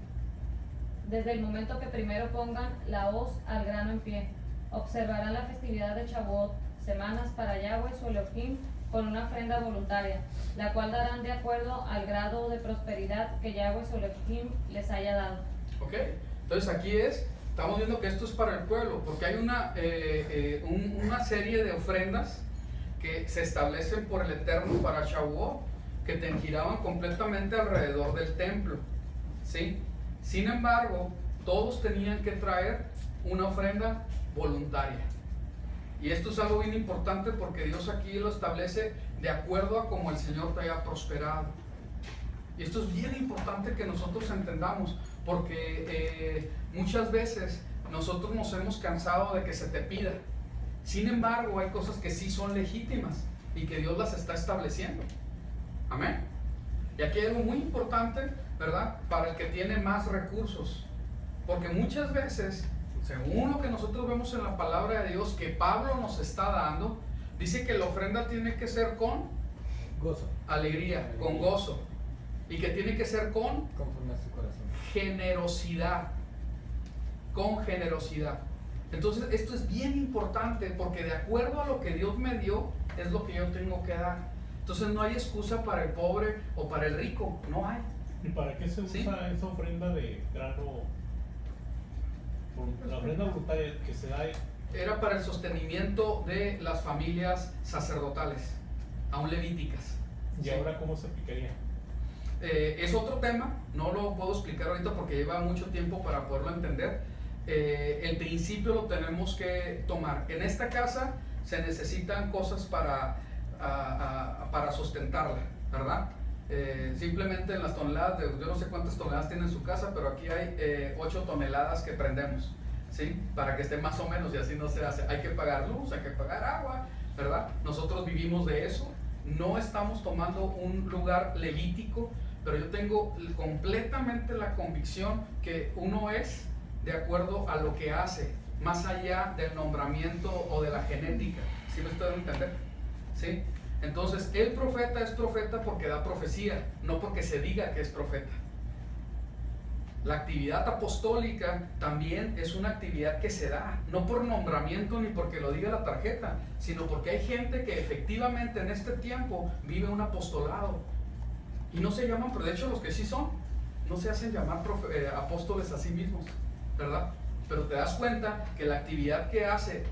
Speaker 2: primero pongan la hoz al grano en pie. Observarán la festividad de Shavuot, semanas para Yahweh su Elohim, con una ofrenda voluntaria, la cual darán de acuerdo al grado de prosperidad que Yahweh su Elohim les haya dado.
Speaker 1: Ok, entonces aquí estamos viendo que esto es para el pueblo, porque hay una serie de ofrendas que se establecen por el Eterno para Shavuot, que te giraban completamente alrededor del templo, ¿sí? Sin embargo, todos tenían que traer una ofrenda voluntaria. Y esto es algo bien importante porque Dios aquí lo establece de acuerdo a cómo el Señor te haya prosperado. Y esto es bien importante que nosotros entendamos, porque muchas veces nosotros nos hemos cansado de que se te pida. Sin embargo, hay cosas que sí son legítimas y que Dios las está estableciendo. Amén. Y aquí hay algo muy importante, ¿verdad? Para el que tiene más recursos. Porque muchas veces, según lo que nosotros vemos en la palabra de Dios que Pablo nos está dando, dice que la ofrenda tiene que ser con
Speaker 4: Gozo.
Speaker 1: alegría, con gozo. Y que tiene que ser con
Speaker 4: Conforme a su corazón.
Speaker 1: generosidad. Con generosidad. Entonces esto es bien importante porque de acuerdo a lo que Dios me dio, es lo que yo tengo que dar. Entonces no hay excusa para el pobre o para el rico, no hay.
Speaker 5: ¿Y para qué se usa
Speaker 1: ¿Sí?
Speaker 5: esa ofrenda de grano? La ofrenda voluntaria que se da
Speaker 1: Era para el sostenimiento de las familias sacerdotales, aún levíticas.
Speaker 5: y
Speaker 1: ¿Sí?
Speaker 5: ahora cómo se aplicaría.
Speaker 1: Es otro tema, no lo puedo explicar ahorita porque lleva mucho tiempo para poderlo entender. El principio lo tenemos que tomar. En esta casa se necesitan cosas para sustentarla, ¿verdad? Simplemente en las toneladas, yo no sé cuántas toneladas tiene en su casa, pero aquí hay 8 toneladas que prendemos, ¿sí? Para que esté más o menos y así no se hace. Hay que pagar luz, hay que pagar agua, ¿verdad? Nosotros vivimos de eso. No estamos tomando un lugar levítico, pero yo tengo completamente la convicción que uno es de acuerdo a lo que hace, más allá del nombramiento o de la genética. ¿Sí me estoy dando a entender? ¿Sí? Entonces, el profeta es profeta porque da profecía, no porque se diga que es profeta. La actividad apostólica también es una actividad que se da, no por nombramiento ni porque lo diga la tarjeta, sino porque hay gente que efectivamente en este tiempo vive un apostolado. Y no se llaman, pero de hecho los que sí son, no se hacen llamar apóstoles a sí mismos, ¿verdad? Pero te das cuenta que la actividad que hace,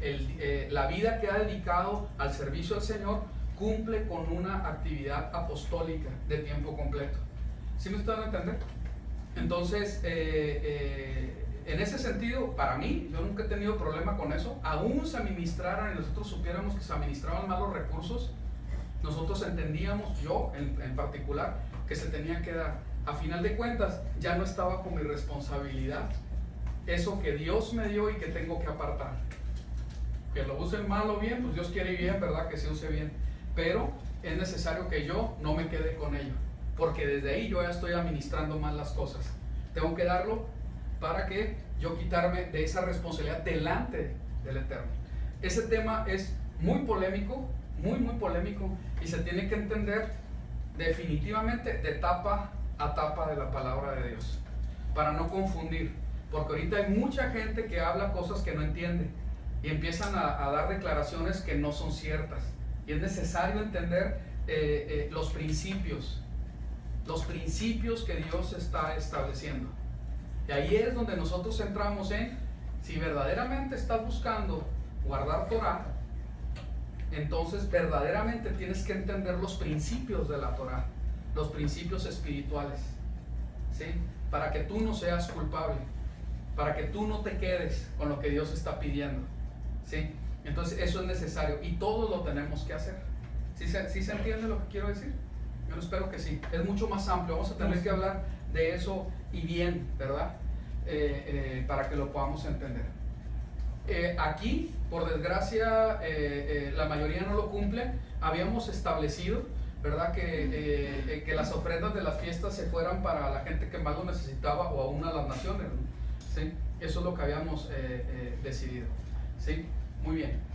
Speaker 1: la vida que ha dedicado al servicio al Señor, cumple con una actividad apostólica de tiempo completo. ¿Sí me están a entender? Entonces, en ese sentido, para mí, yo nunca he tenido problema con eso. Aún se administraran y nosotros supiéramos que se administraban mal los recursos, nosotros entendíamos, yo en particular, que se tenía que dar. A final de cuentas, ya no estaba bajo mi responsabilidad eso que Dios me dio y que tengo que apartar. Que lo usen mal o bien, pues Dios quiere bien, ¿verdad? Que se use bien. Pero es necesario que yo no me quede con ello, porque desde ahí yo ya estoy administrando mal las cosas. Tengo que darlo para que yo quitarme de esa responsabilidad delante del Eterno. ese tema es muy polémico, muy polémico, y se tiene que entender definitivamente de tapa a tapa de la palabra de Dios, para no confundir, porque ahorita hay mucha gente que habla cosas que no entiende y empiezan a dar declaraciones que no son ciertas, y es necesario entender los principios que Dios está estableciendo. Y ahí es donde nosotros entramos en, si verdaderamente estás buscando guardar Torah, entonces verdaderamente tienes que entender los principios de la Torah, los principios espirituales, ¿sí? Para que tú no seas culpable, para que tú no te quedes con lo que Dios está pidiendo, ¿sí? Entonces eso es necesario y todos lo tenemos que hacer. ¿Sí se entiende lo que quiero decir? Yo espero que sí. Es mucho más amplio, vamos a tener que hablar de eso y bien, ¿verdad? Para que lo podamos entender. Aquí, por desgracia, la mayoría no lo cumple. Habíamos establecido, ¿verdad? Que las ofrendas de las fiestas se fueran para la gente que más lo necesitaba o aún a las naciones, ¿no? ¿Sí? Eso es lo que habíamos decidido, ¿sí? Muy bien.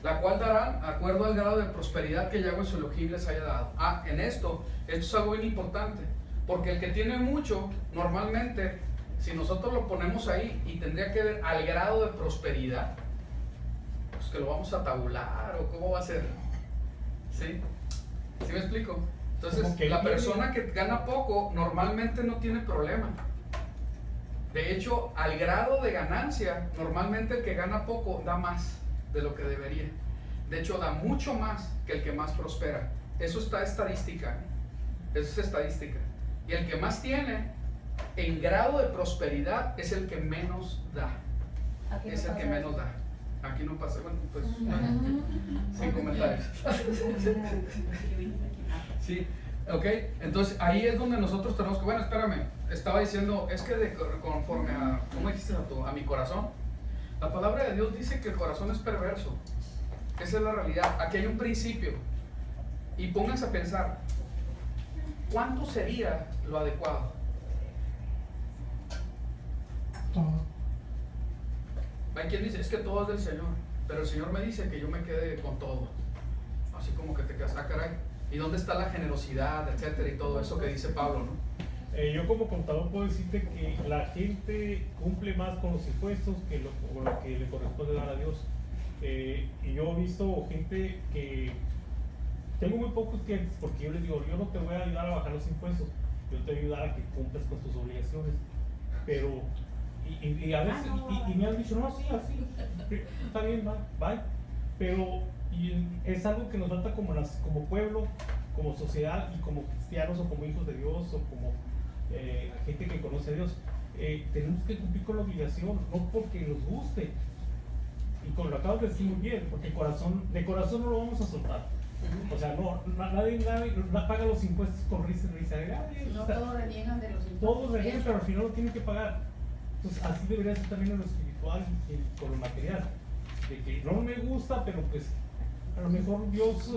Speaker 1: La cual darán acuerdo al grado de prosperidad que Yahweh su Elohim les haya dado. En esto es algo bien importante, porque el que tiene mucho, normalmente, si nosotros lo ponemos ahí y tendría que ver al grado de prosperidad, pues que lo vamos a tabular o cómo va a ser, ¿sí? ¿Sí me explico? Entonces, la persona que gana poco normalmente no tiene problema. De hecho, al grado de ganancia, normalmente el que gana poco da más de lo que debería. De hecho, da mucho más que el que más prospera. Eso está estadística. Eso es estadística. Y el que más tiene en grado de prosperidad es el que menos da. Es el que menos da. Aquí no pasa, bueno, pues sin comentarios. Sí, ok. Entonces ahí es donde nosotros tenemos que, bueno, espérame, estaba diciendo, es que conforme a, ¿cómo dijiste a mi corazón? La palabra de Dios dice que el corazón es perverso. Esa es la realidad. Aquí hay un principio. Y pónganse a pensar, ¿cuánto sería lo adecuado?
Speaker 5: Todo.
Speaker 1: Hay quien dice, es que todo es del Señor. Pero el Señor me dice que yo me quede con todo. Así como que te quedas, caray. ¿Y dónde está la generosidad, etcétera, y todo eso que dice Pablo, ¿no?
Speaker 5: Yo como contador puedo decirte que la gente cumple más con los impuestos que con lo que le corresponde dar a Dios. Y yo he visto gente que... Tengo muy pocos clientes porque yo les digo, yo no te voy a ayudar a bajar los impuestos, yo te voy a ayudar a que cumplas con tus obligaciones. Pero... Y a veces... Y me han dicho, no, sí, así. Está bien, bye. Pero es algo que nos falta como pueblo, como sociedad y como cristianos o como hijos de Dios o como... gente que conoce a Dios, tenemos que cumplir con la obligación, no porque nos guste. Y con lo acabas de decir muy bien, porque de corazón no lo vamos a soltar. O sea, nadie paga los impuestos con risa y risa.
Speaker 6: No todos reniegan de los impuestos.
Speaker 5: Todos reniegan, pero al final lo tienen que pagar. Entonces, así debería ser también en lo espiritual y con lo material. De que no me gusta, pero pues a lo mejor Dios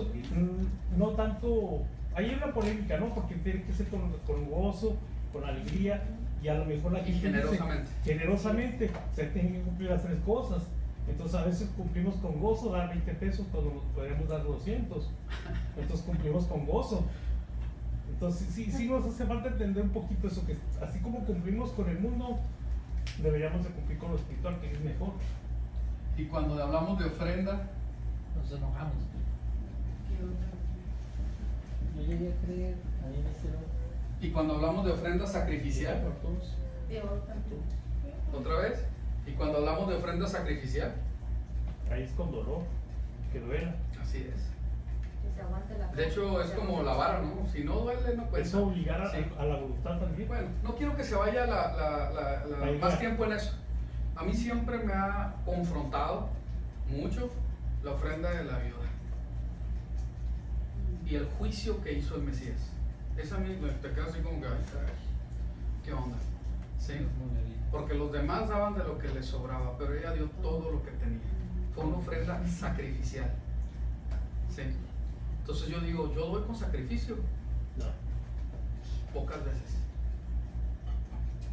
Speaker 5: no tanto. Ahí hay una polémica, ¿no? Porque tiene que ser con gozo, con alegría, y a lo mejor la gente
Speaker 1: generosamente.
Speaker 5: Generosamente, se tienen que cumplir las tres cosas. Entonces a veces cumplimos con gozo, dar 20 pesos cuando podemos dar 200. Entonces cumplimos con gozo. Entonces sí nos hace falta entender un poquito eso, que así como cumplimos con el mundo, deberíamos de cumplir con lo espiritual, que es mejor.
Speaker 1: Y cuando hablamos de ofrenda,
Speaker 3: Nos enojamos. Yo llegué a creer, a mí me hicieron
Speaker 1: y cuando hablamos de ofrenda sacrificial,
Speaker 3: por todos.
Speaker 1: otra vez, y cuando hablamos de ofrenda sacrificial,
Speaker 5: Ahí es con dolor, que duela.
Speaker 1: así es.
Speaker 6: Que se aguante la
Speaker 1: De hecho, es como la vara, ¿no? Si no duele, no cuenta.
Speaker 5: Es obligar
Speaker 1: Sí.
Speaker 5: a la voluntad también.
Speaker 1: Bueno, no quiero que se vaya
Speaker 5: Ahí
Speaker 1: más
Speaker 5: va.
Speaker 1: tiempo en eso. A mí siempre me ha confrontado mucho la ofrenda de la viuda y el juicio que hizo el Mesías. Esa misma te queda así como que, ay, caray, ¿qué onda? ¿Sí? Porque los demás daban de lo que les sobraba, pero ella dio todo lo que tenía. Fue una ofrenda sacrificial. ¿Sí? Entonces yo digo, yo doy con sacrificio
Speaker 5: No.
Speaker 1: pocas veces.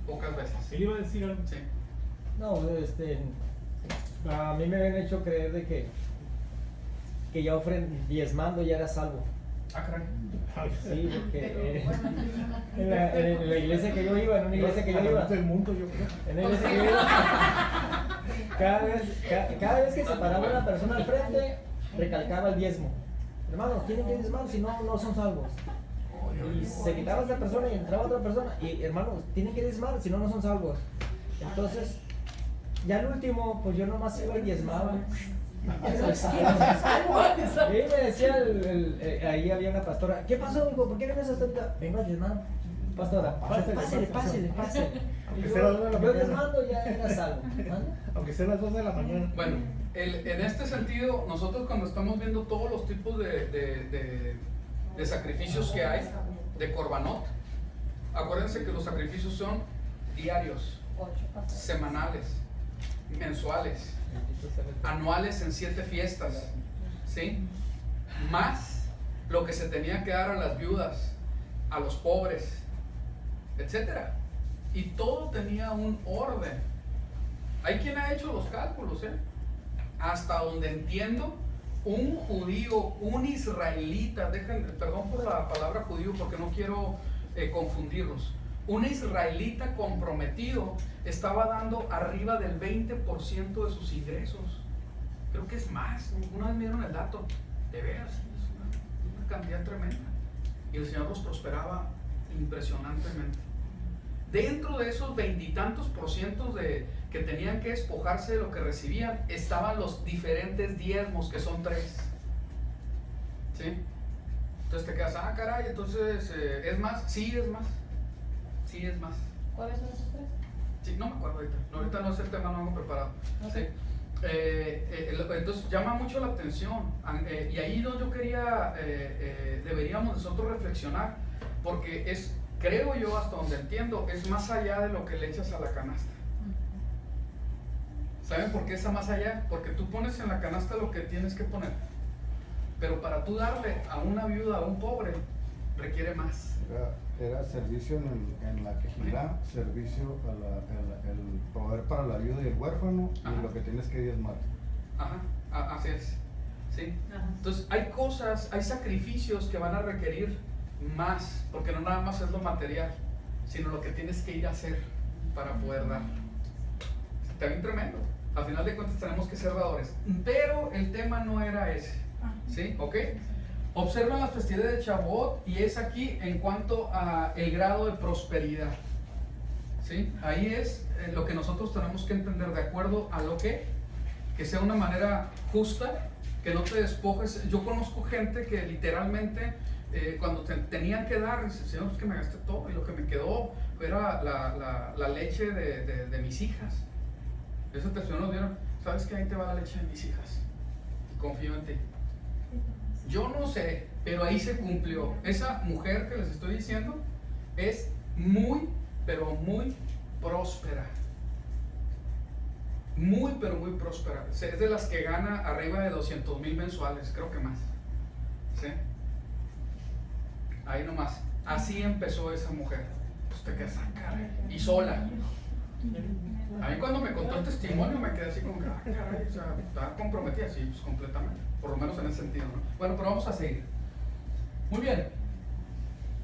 Speaker 1: pocas veces.
Speaker 5: Él iba a decir algo.
Speaker 1: Sí.
Speaker 4: No, a mí me habían hecho creer de que ya diezmando ya era salvo.
Speaker 1: Ah, caray.
Speaker 4: Sí, porque
Speaker 6: Pero, bueno,
Speaker 4: en la iglesia que yo iba, en una iglesia que yo iba,
Speaker 5: del mundo, yo creo.
Speaker 4: en la iglesia que yo iba, cada vez que se paraba una persona al frente, recalcaba el diezmo. Hermanos, tienen que diezmar, si no, no son salvos. Y se quitaba esa persona y entraba otra persona, y hermanos, tienen que diezmar, si no, no son salvos. Entonces, ya al último, pues yo nomás iba y diezmaba. Y ahí me decía, ahí había una pastora, ¿qué pasó, hijo? ¿Por qué no me haces ahorita? Vengo a diezmar. Pastora, pásale.
Speaker 5: Aunque
Speaker 4: Y
Speaker 5: sea las 2 de la
Speaker 4: yo
Speaker 5: mañana.
Speaker 4: diezmando ya era salvo. ¿Mande?
Speaker 5: Aunque sea las 2 de la mañana.
Speaker 1: Bueno, en este sentido, nosotros cuando estamos viendo todos los tipos de sacrificios que hay, de corbanot, acuérdense que los sacrificios son diarios,
Speaker 2: 8 pasos.
Speaker 1: semanales, mensuales, anuales en 7 fiestas, ¿sí? Más lo que se tenía que dar a las viudas, a los pobres, etcétera. Y todo tenía un orden. Hay quien ha hecho los cálculos, hasta donde entiendo, un judío, un israelita, perdón por la palabra judío porque no quiero confundirlos, un israelita comprometido estaba dando arriba del 20% de sus ingresos. Creo que es más. Una vez me dieron el dato. De veras, es una cantidad tremenda. Y el Señor los prosperaba impresionantemente. Dentro de esos 20 y tantos % que tenían que despojarse de lo que recibían, estaban los diferentes diezmos, que son 3. ¿Sí? Entonces te quedas, caray, entonces, ¿es más? Sí, es más. Sí, es más.
Speaker 2: ¿Cuáles son esos 3?
Speaker 1: Sí, no me acuerdo ahorita. No, ahorita no es el tema, no lo he preparado.
Speaker 2: Ok.
Speaker 1: Sí. Entonces llama mucho la atención. Y ahí yo quería, deberíamos nosotros reflexionar, porque es, creo yo, hasta donde entiendo, es más allá de lo que le echas a la canasta. ¿Saben por qué es más allá? Porque tú pones en la canasta lo que tienes que poner, pero para tú darle a una viuda, a un pobre, requiere más.
Speaker 8: Era servicio en la quejilá, servicio el proveer para la viuda y el huérfano,
Speaker 1: Ajá.
Speaker 8: y lo que tienes que diezmar.
Speaker 1: Ajá, así es. ¿Sí?
Speaker 2: Ajá.
Speaker 1: Entonces hay cosas, hay sacrificios que van a requerir más, porque no nada más es lo material, sino lo que tienes que ir a hacer para poder dar. Está bien tremendo. Al final de cuentas tenemos que ser dadores. Pero el tema no era ese. ¿Sí? ¿Ok? Observan las festividades de Shavuot y es aquí en cuanto a el grado de prosperidad. ¿Sí? Ahí es lo que nosotros tenemos que entender de acuerdo a lo que sea una manera justa, que no te despojes. Yo conozco gente que literalmente cuando tenían que dar, dice, Señor, es que me gasté todo y lo que me quedó era la leche de mis hijas. Ese testimonio nos dieron, ¿sabes que ahí te va la leche de mis hijas? Y confío en ti. Yo no sé, pero ahí se cumplió. Esa mujer que les estoy diciendo es muy, pero muy próspera. Muy, pero muy próspera. Es de las que gana arriba de 200,000 mensuales, creo que más. ¿Sí? Ahí nomás. Así empezó esa mujer. Pues te quedas, caray. Y sola. A mí cuando me contó el testimonio me quedé así como que, caray, o sea, estaba comprometida, sí, pues completamente, por lo menos en ese sentido, ¿no? Bueno, pero vamos a seguir. Muy bien.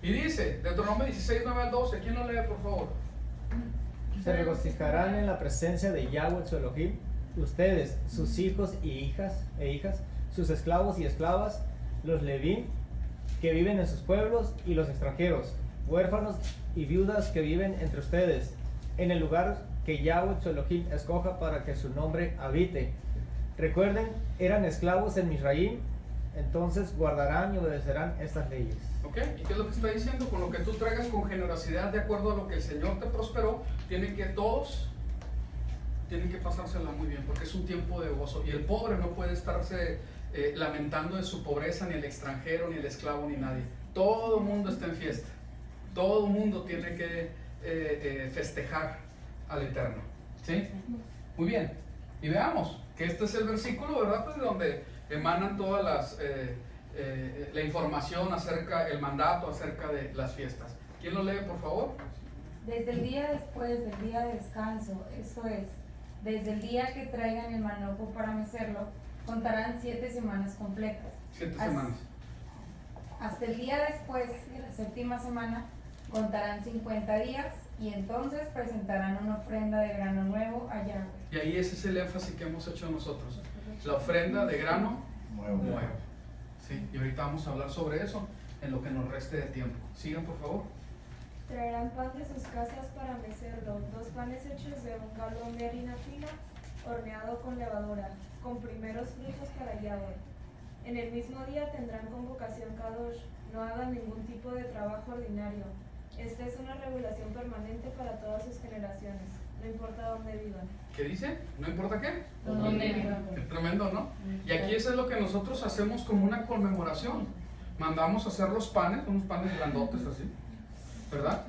Speaker 1: Y dice, Deuteronomio 16, 9 al 12, ¿quién lo lee, por favor?
Speaker 4: Se regocijarán en la presencia de Yahweh su Elohim, ustedes, sus hijos e hijas, sus esclavos y esclavas, los levín que viven en sus pueblos y los extranjeros, huérfanos y viudas que viven entre ustedes, en el lugar que Yahweh su Elohim escoja para que su nombre habite. Recuerden, eran esclavos en Misraim, entonces guardarán y obedecerán estas leyes.
Speaker 1: ¿Ok? ¿Y qué es lo que está diciendo? Con lo que tú traigas con generosidad de acuerdo a lo que el Señor te prosperó, todos tienen que pasársela muy bien, porque es un tiempo de gozo. Y el pobre no puede estarse lamentando de su pobreza, ni el extranjero, ni el esclavo, ni nadie. Todo el mundo está en fiesta. Todo el mundo tiene que festejar al Eterno. ¿Sí? Muy bien. Y veamos que este es el versículo, ¿verdad? Pues de donde emanan todas las la información acerca, el mandato acerca de las fiestas. ¿Quién lo lee, por favor?
Speaker 7: Desde el día después del día de descanso, esto es, desde el día que traigan el manojo para mecerlo, contarán 7 semanas completas.
Speaker 1: 7 semanas.
Speaker 7: Hasta el día después de la 7ª semana, contarán 50 días y entonces presentarán una ofrenda de grano nuevo a Yahweh.
Speaker 1: Y ahí ese es el énfasis que hemos hecho nosotros. La ofrenda de grano
Speaker 8: Nuevo.
Speaker 1: nuevo. ¿Sí? Y ahorita vamos a hablar sobre eso en lo que nos reste de tiempo. Sigan, por favor.
Speaker 9: Traerán pan de sus casas para mecerlo, 2 panes hechos de un galón de harina fina, horneado con levadura, con primeros frutos para Yahweh. En el mismo día tendrán convocación Kadosh, no hagan ningún tipo de trabajo ordinario. Esta es una regulación permanente para todas sus generaciones, no importa dónde vivan.
Speaker 1: ¿Qué dice? ¿No importa qué?
Speaker 2: ¿Dónde vivan?
Speaker 1: Es tremendo, ¿no? Y aquí eso es lo que nosotros hacemos como una conmemoración. Mandamos a hacer los panes, unos panes grandotes así, ¿verdad?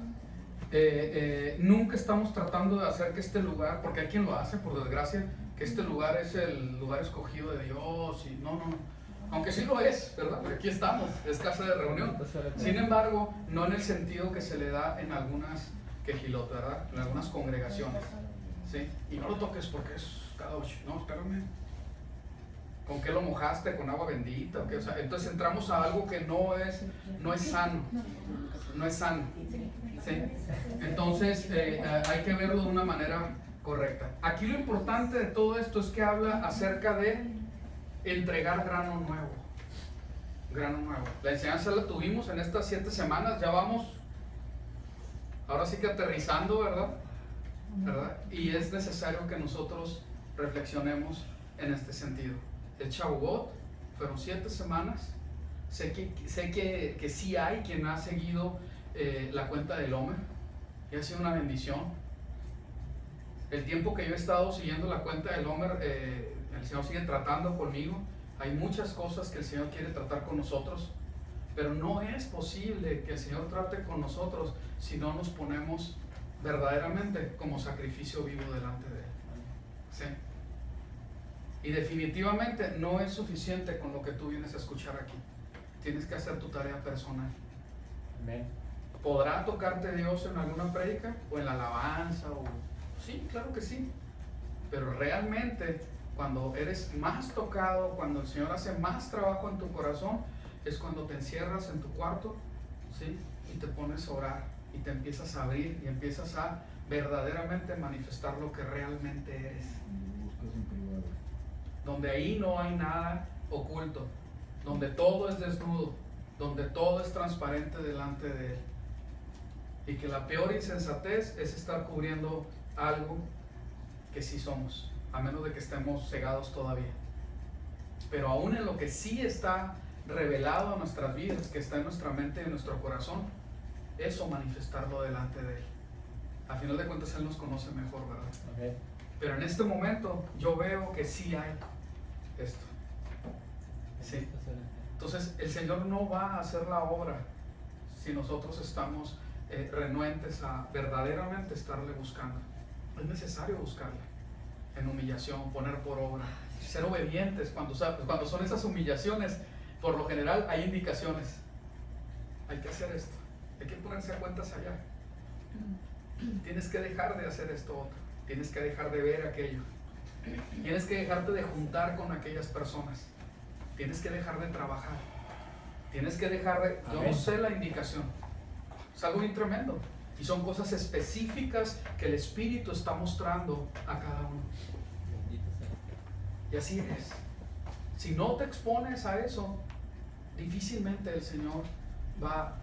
Speaker 1: Nunca estamos tratando de hacer que este lugar, porque hay quien lo hace, por desgracia, que este lugar es el lugar escogido de Dios y no. Aunque sí lo es, ¿verdad? Porque aquí estamos, es casa de reunión. Sin embargo, no en el sentido que se le da en algunas quejilotas, ¿verdad? En algunas congregaciones, ¿sí? Y no lo toques porque es Kadosh. No, espérame. ¿Con qué lo mojaste? ¿Con agua bendita? ¿O qué? O sea, entonces entramos a algo que no es sano. No es sano. ¿Sí? Entonces hay que verlo de una manera correcta. Aquí lo importante de todo esto es que habla acerca de entregar grano nuevo. Grano nuevo. La enseñanza la tuvimos en estas 7 semanas. Ya vamos, ahora sí que aterrizando, ¿verdad? Y es necesario que nosotros reflexionemos en este sentido. El Shavuot fueron 7 semanas. Sé que sí hay quien ha seguido la cuenta del Omer y ha sido una bendición. El tiempo que yo he estado siguiendo la cuenta del Omer, el Señor sigue tratando conmigo. Hay muchas cosas que el Señor quiere tratar con nosotros, pero no es posible que el Señor trate con nosotros si no nos ponemos verdaderamente como sacrificio vivo delante de Él. ¿Sí? Y definitivamente no es suficiente con lo que tú vienes a escuchar aquí. Tienes que hacer tu tarea personal.
Speaker 4: Amén.
Speaker 1: ¿Podrá tocarte Dios en alguna prédica o en la alabanza? Sí, claro que sí. Pero realmente cuando eres más tocado, cuando el Señor hace más trabajo en tu corazón, es cuando te encierras en tu cuarto, ¿sí? Y te pones a orar y te empiezas a abrir y empiezas a verdaderamente manifestar lo que realmente eres.
Speaker 8: Buscas en privado.
Speaker 1: Donde ahí no hay nada oculto, donde todo es desnudo, donde todo es transparente delante de Él. Y que la peor insensatez es estar cubriendo algo que sí somos, a menos de que estemos cegados todavía. Pero aún en lo que sí está revelado a nuestras vidas, que está en nuestra mente y en nuestro corazón, eso manifestarlo delante de Él. A final de cuentas Él nos conoce mejor, ¿verdad?
Speaker 4: Okay.
Speaker 1: Pero en este momento yo veo que sí hay esto. Sí. Entonces el Señor no va a hacer la obra si nosotros estamos renuentes a verdaderamente estarle buscando. Es necesario buscarle en humillación, poner por obra, ser obedientes. Cuando son esas humillaciones, por lo general hay indicaciones. Hay que hacer esto, hay que ponerse a cuentas allá. Tienes que dejar de hacer esto otro, tienes que dejar de ver aquello, tienes que dejarte de juntar con aquellas personas, tienes que dejar de trabajar, tienes que dejar de... Yo no sé la indicación, es algo bien tremendo y son cosas específicas que el Espíritu está mostrando a cada uno. Y así es. Si no te expones a eso, difícilmente el Señor va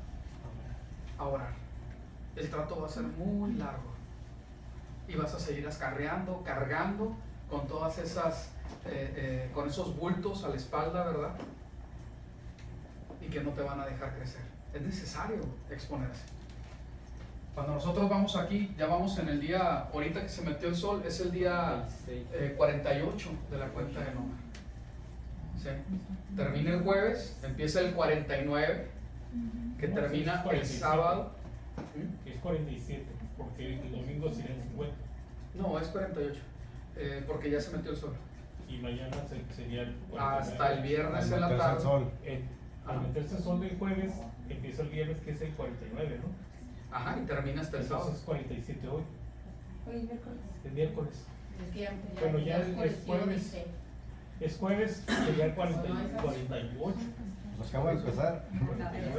Speaker 1: a orar. El trato va a ser muy largo y vas a seguir cargando con todas esas, con esos bultos a la espalda, ¿verdad? Y que no te van a dejar crecer. Es necesario exponerse. Cuando nosotros vamos aquí, ya vamos en el día, ahorita que se metió el sol, es el día 48 de la cuenta de Nómada. ¿Sí? Termina el jueves, empieza el 49, que termina el sábado.
Speaker 5: Es 47, porque el domingo serían 50.
Speaker 1: No, es 48, porque ya se metió el sol.
Speaker 5: Y mañana sería el 49.
Speaker 1: Hasta el viernes en la
Speaker 8: Al meterse el
Speaker 1: tarde.
Speaker 8: sol.
Speaker 5: Al meterse el sol del jueves, empieza el viernes, que es el 49, ¿no?
Speaker 1: Ajá, y termina hasta el sábado.
Speaker 5: Entonces 47 hoy,
Speaker 7: Hoy es miércoles.
Speaker 5: el miércoles.
Speaker 6: Es que
Speaker 5: Bueno, ya es
Speaker 6: oscureció,
Speaker 5: jueves.
Speaker 6: dice.
Speaker 5: Es jueves, sería el 48.
Speaker 8: Pues acaba de empezar.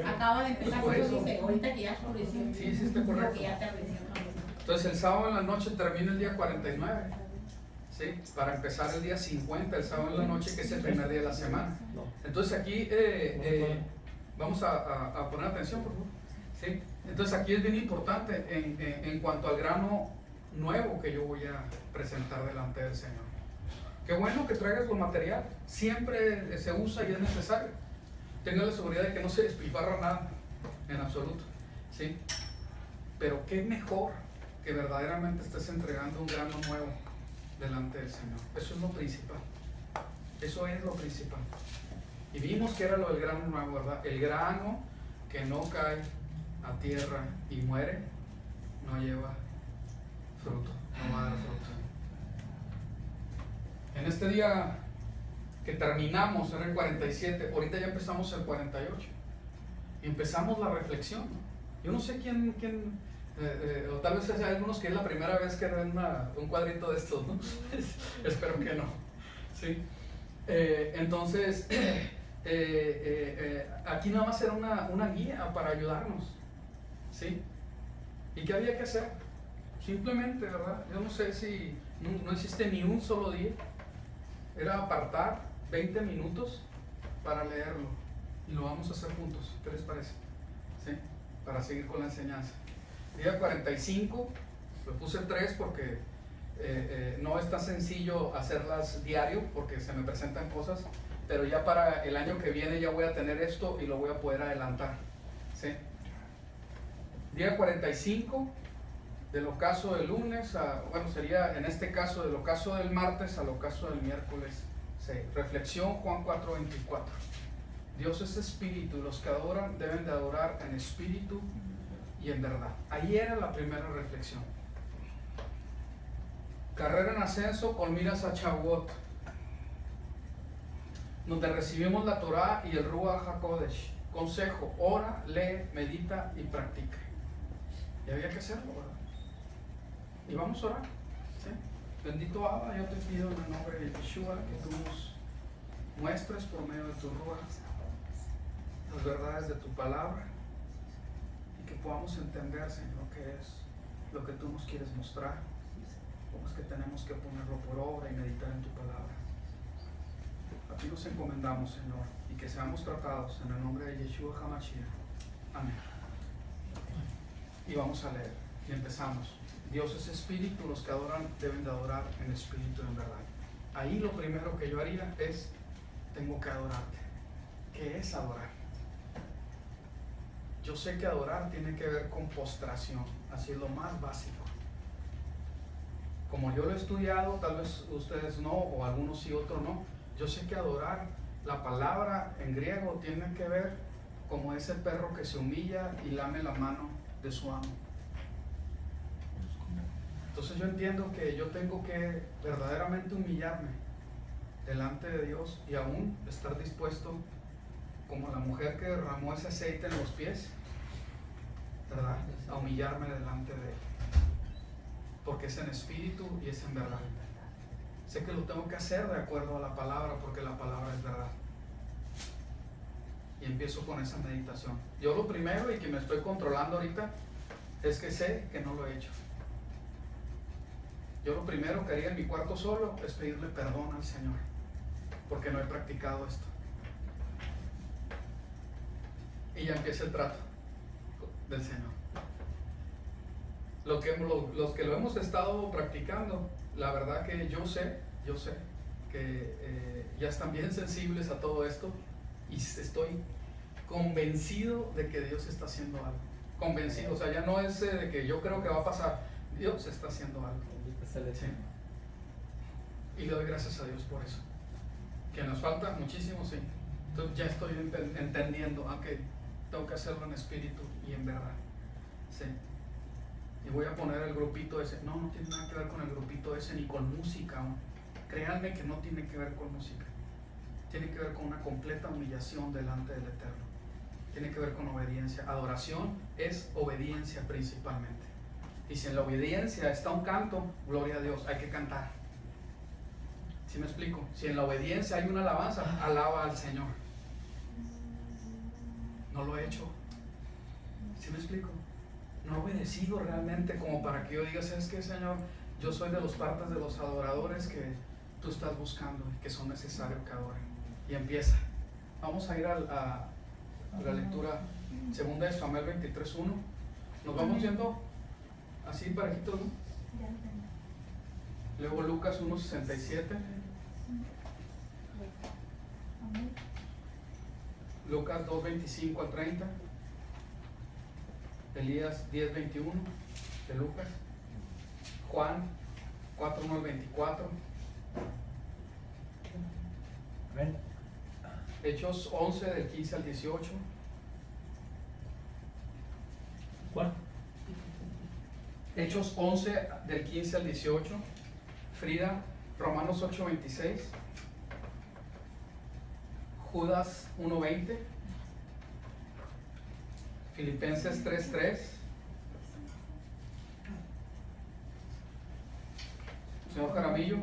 Speaker 6: Acaba de empezar,
Speaker 1: Pues por
Speaker 6: por eso
Speaker 1: eso.
Speaker 6: dice, ahorita que ya oscureció.
Speaker 1: Sí, sí está correcto.
Speaker 6: Porque ya atardeció.
Speaker 1: Entonces el sábado en la noche termina el día 49, ¿sí? Para empezar el día 50, el sábado en la noche, que es el primer día de la semana.
Speaker 5: No.
Speaker 1: Entonces aquí vamos a poner atención, por favor. ¿Sí? Entonces aquí es bien importante en cuanto al grano nuevo que yo voy a presentar delante del Señor. Qué bueno que traigas los material, siempre se usa y es necesario. Tenga la seguridad de que no se despilfarra nada, en absoluto, ¿sí? Pero qué mejor que verdaderamente estés entregando un grano nuevo delante del Señor. Eso es lo principal. Eso es lo principal. Y vimos que era lo del grano nuevo, ¿verdad? El grano que no cae a tierra y muere, no lleva fruto, no va a dar fruto. En este día que terminamos, era el 47, ahorita ya empezamos el 48. Y empezamos la reflexión. Yo no sé quién o tal vez haya algunos que es la primera vez que ven un cuadrito de estos, ¿no? Espero que no. ¿Sí? Entonces, aquí nada más era una guía para ayudarnos. ¿Sí? ¿Y qué había que hacer? Simplemente, ¿verdad? Yo no sé si no existe ni un solo día. Era apartar 20 minutos para leerlo. Y lo vamos a hacer juntos. ¿Qué les parece? ¿Sí? Para seguir con la enseñanza. Día 45, le puse 3 porque no es tan sencillo hacerlas diario porque se me presentan cosas, pero ya para el año que viene ya voy a tener esto y lo voy a poder adelantar. ¿Sí? Día 45 del ocaso del lunes, bueno, sería en este caso del ocaso del martes al ocaso del miércoles 6. Reflexión Juan 4:24. Dios es espíritu y los que adoran deben de adorar en espíritu y en verdad. Ahí era la primera reflexión. Carrera en ascenso con miras a Shavuot, donde recibimos la Torah y el Ruach HaKodesh. Consejo: ora, lee, medita y practica. Y había que hacerlo, ¿verdad? Y vamos a orar. ¿Sí? Bendito Abba, yo te pido en el nombre de Yeshua que tú nos muestres por medio de tu Ruach las verdades de tu palabra y que podamos entender, Señor, qué es lo que tú nos quieres mostrar, cómo es que tenemos que ponerlo por obra y meditar en tu palabra. A ti nos encomendamos, Señor, y que seamos tratados en el nombre de Yeshua HaMashiach. Amén. Y vamos a leer, y empezamos. Dios es espíritu, los que adoran deben de adorar en espíritu y en verdad. Ahí lo primero que yo haría es, tengo que adorarte. ¿Qué es adorar? Yo sé que adorar tiene que ver con postración, así es lo más básico. Como yo lo he estudiado, tal vez ustedes no, o algunos sí, otros no. Yo sé que adorar, la palabra en griego tiene que ver como ese perro que se humilla y lame la mano de su amo. Entonces yo entiendo que yo tengo que verdaderamente humillarme delante de Dios y aún estar dispuesto, como la mujer que derramó ese aceite en los pies, ¿verdad?, a humillarme delante de Él, porque es en espíritu y es en verdad. Sé que lo tengo que hacer de acuerdo a la palabra, porque la palabra es verdad. Y empiezo con esa meditación. Yo lo primero, y que me estoy controlando ahorita, es que sé que no lo he hecho. Yo lo primero que haría en mi cuarto solo es pedirle perdón al Señor, porque no he practicado esto. Y ya empieza el trato del Señor. Los que lo hemos estado practicando, la verdad que yo sé que ya están bien sensibles a todo esto y estoy convencido de que Dios está haciendo algo. Convencido, o sea, ya no es de que yo creo que va a pasar. Dios está haciendo algo. Sí. Y le doy gracias a Dios por eso. Que nos falta muchísimo, sí. Entonces ya estoy entendiendo, que tengo que hacerlo en espíritu y en verdad. Sí. Y voy a poner el grupito ese. No tiene nada que ver con el grupito ese ni con música aún. Créanme que no tiene que ver con música. Tiene que ver con una completa humillación delante del Eterno. tiene que ver con obediencia. Adoración es obediencia principalmente. Y si en la obediencia está un canto, gloria a Dios, hay que cantar. ¿Sí me explico? Si en la obediencia hay una alabanza, alaba al Señor. No lo he hecho. ¿Sí me explico? No he obedecido realmente como para que yo diga, ¿sabes qué, Señor? Yo soy de los partes de los adoradores que tú estás buscando y que son necesarios que adoren. Y empieza. Vamos a ir a la lectura 2 de Samuel 23:1. Nos vamos yendo así parejitos, ¿no? Luego Lucas 1:67. Lucas 2:25 al 30. Elías 10:21 de Lucas. Juan 4:1 al 24.
Speaker 4: Amén.
Speaker 1: Hechos 11 del 15 al 18.
Speaker 5: ¿Cuál?
Speaker 1: Hechos 11 del 15 al 18. Frida, Romanos 8:26. Judas 1:20. Filipenses 3:3. Señor Jaramillo.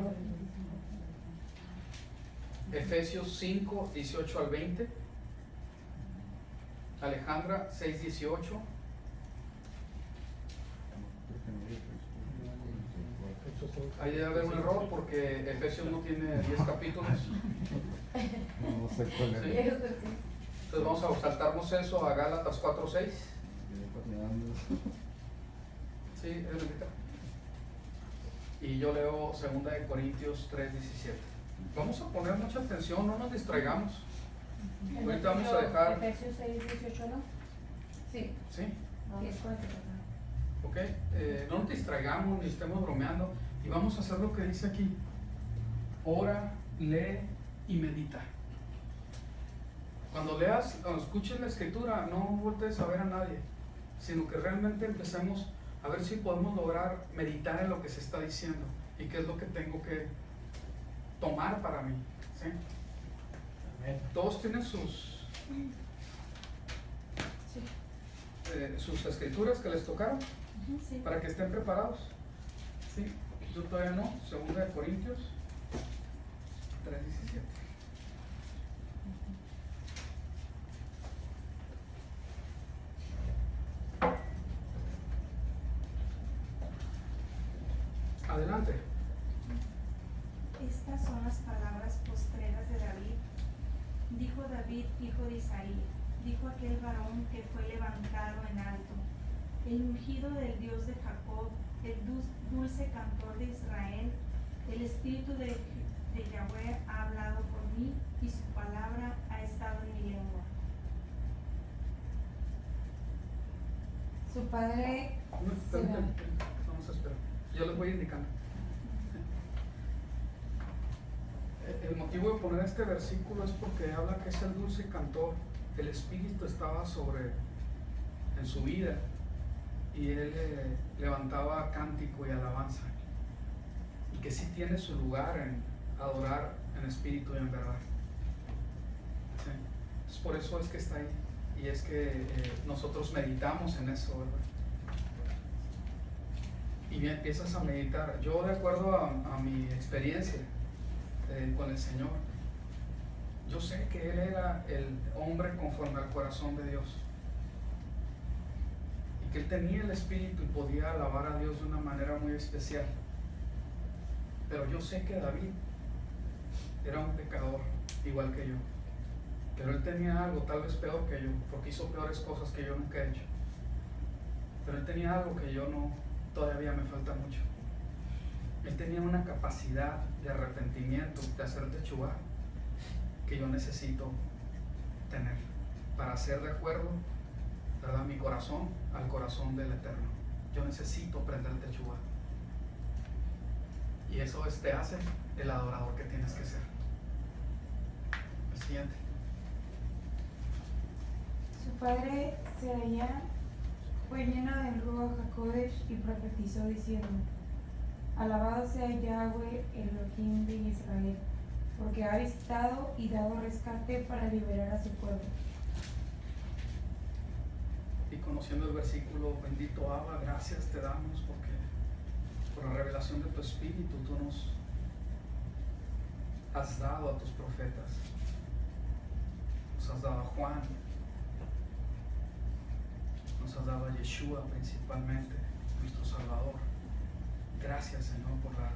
Speaker 1: Efesios 5:18 al 20. Alejandra 6:18. Ahí debe haber un error porque Efesios no tiene 10 capítulos.
Speaker 8: No sé cuál
Speaker 1: Sí.
Speaker 8: es.
Speaker 1: Entonces vamos a saltarnos eso a Gálatas 4:6. Sí, es lo que está. Y yo leo 2 de Corintios 3:17. Vamos a poner mucha atención, no nos distraigamos. Ahorita vamos a dejar.
Speaker 2: Efesios 6:18, ¿no?
Speaker 7: Sí,
Speaker 1: Sí,
Speaker 7: sí, es correcto.
Speaker 1: ok. No nos distraigamos ni estemos bromeando. Y vamos a hacer lo que dice aquí: ora, lee y medita. Cuando leas, cuando escuches la escritura, no voltees a ver a nadie, sino que realmente empecemos a ver si podemos lograr meditar en lo que se está diciendo y qué es lo que tengo que tomar para mí. ¿Sí?
Speaker 4: Amén.
Speaker 1: Todos tienen sus escrituras que les tocaron
Speaker 7: Sí.
Speaker 1: para que estén preparados. ¿Sí? Yo todavía no. 2 de Corintios 3:17. Adelante.
Speaker 10: Estas son las palabras postreras de David. Dijo David, hijo de Isaí, dijo aquel varón que fue levantado en alto, el ungido del Dios de Jacob, el dulce cantor de Israel, el espíritu de Yahweh ha hablado por mí y su palabra ha estado en mi lengua.
Speaker 7: Su padre
Speaker 1: Permítanme, vamos a esperar. Yo les voy indicando. El motivo de poner este versículo es porque habla que es el dulce cantor. El Espíritu estaba en su vida y él levantaba cántico y alabanza. Y que sí tiene su lugar en adorar en espíritu y en verdad. ¿Sí? Entonces por eso es que está ahí. Y es que nosotros meditamos en eso, ¿verdad? Y empiezas a meditar. Yo, de acuerdo a mi experiencia con el Señor, yo sé que Él era el hombre conforme al corazón de Dios y que Él tenía el Espíritu y podía alabar a Dios de una manera muy especial. Pero yo sé que David era un pecador igual que yo, pero él tenía algo tal vez peor que yo, porque hizo peores cosas que yo nunca he hecho, pero él tenía algo que yo no, todavía me falta mucho. Él tenía una capacidad de arrepentimiento, de hacer techuvá, que yo necesito tener para hacer de acuerdo, ¿verdad?, mi corazón al corazón del Eterno. Yo necesito aprender techuvá. Y eso te hace el adorador que tienes que ser. El siguiente.
Speaker 7: Su padre Seraía fue lleno del Ruach HaKodesh y profetizó diciendo: alabado sea Yahweh, el Elohim de Israel, porque ha visitado y dado rescate para liberar a su pueblo.
Speaker 1: conociendo el versículo, bendito Abba, gracias te damos porque por la revelación de tu Espíritu tú nos has dado a tus profetas, nos has dado a Juan, nos has dado a Yeshua principalmente, nuestro Salvador. Gracias, Señor, por la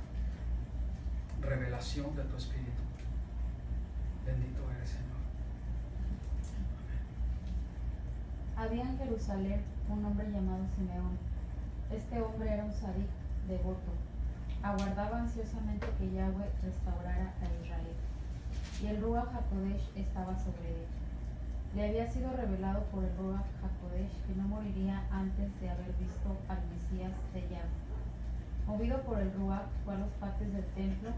Speaker 1: revelación de tu Espíritu. Bendito eres, Señor.
Speaker 11: Había en Jerusalén un hombre llamado Simeón. Este hombre era un sadik devoto. Aguardaba ansiosamente que Yahweh restaurara a Israel. Y el Ruach HaKodesh estaba sobre él. Le había sido revelado por el Ruach HaKodesh que no moriría antes de haber visto al Mesías de Yahweh. Movido por el Ruach, fue a los patios del templo,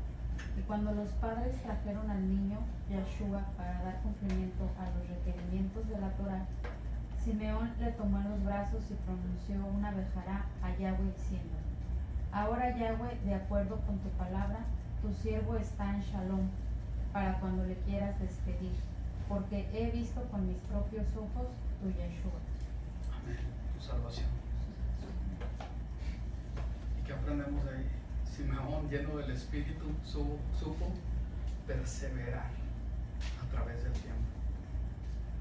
Speaker 11: y cuando los padres trajeron al niño Yeshua para dar cumplimiento a los requerimientos de la Torá, Simeón le tomó en los brazos y pronunció una bejará a Yahweh diciendo: Ahora Yahweh, de acuerdo con tu palabra, tu siervo está en Shalom, para cuando le quieras despedir, porque he visto con mis propios ojos tu Yeshua.
Speaker 1: Amén. Tu salvación. ¿Y qué aprendemos de ahí? Simeón, lleno del Espíritu, supo perseverar a través del tiempo.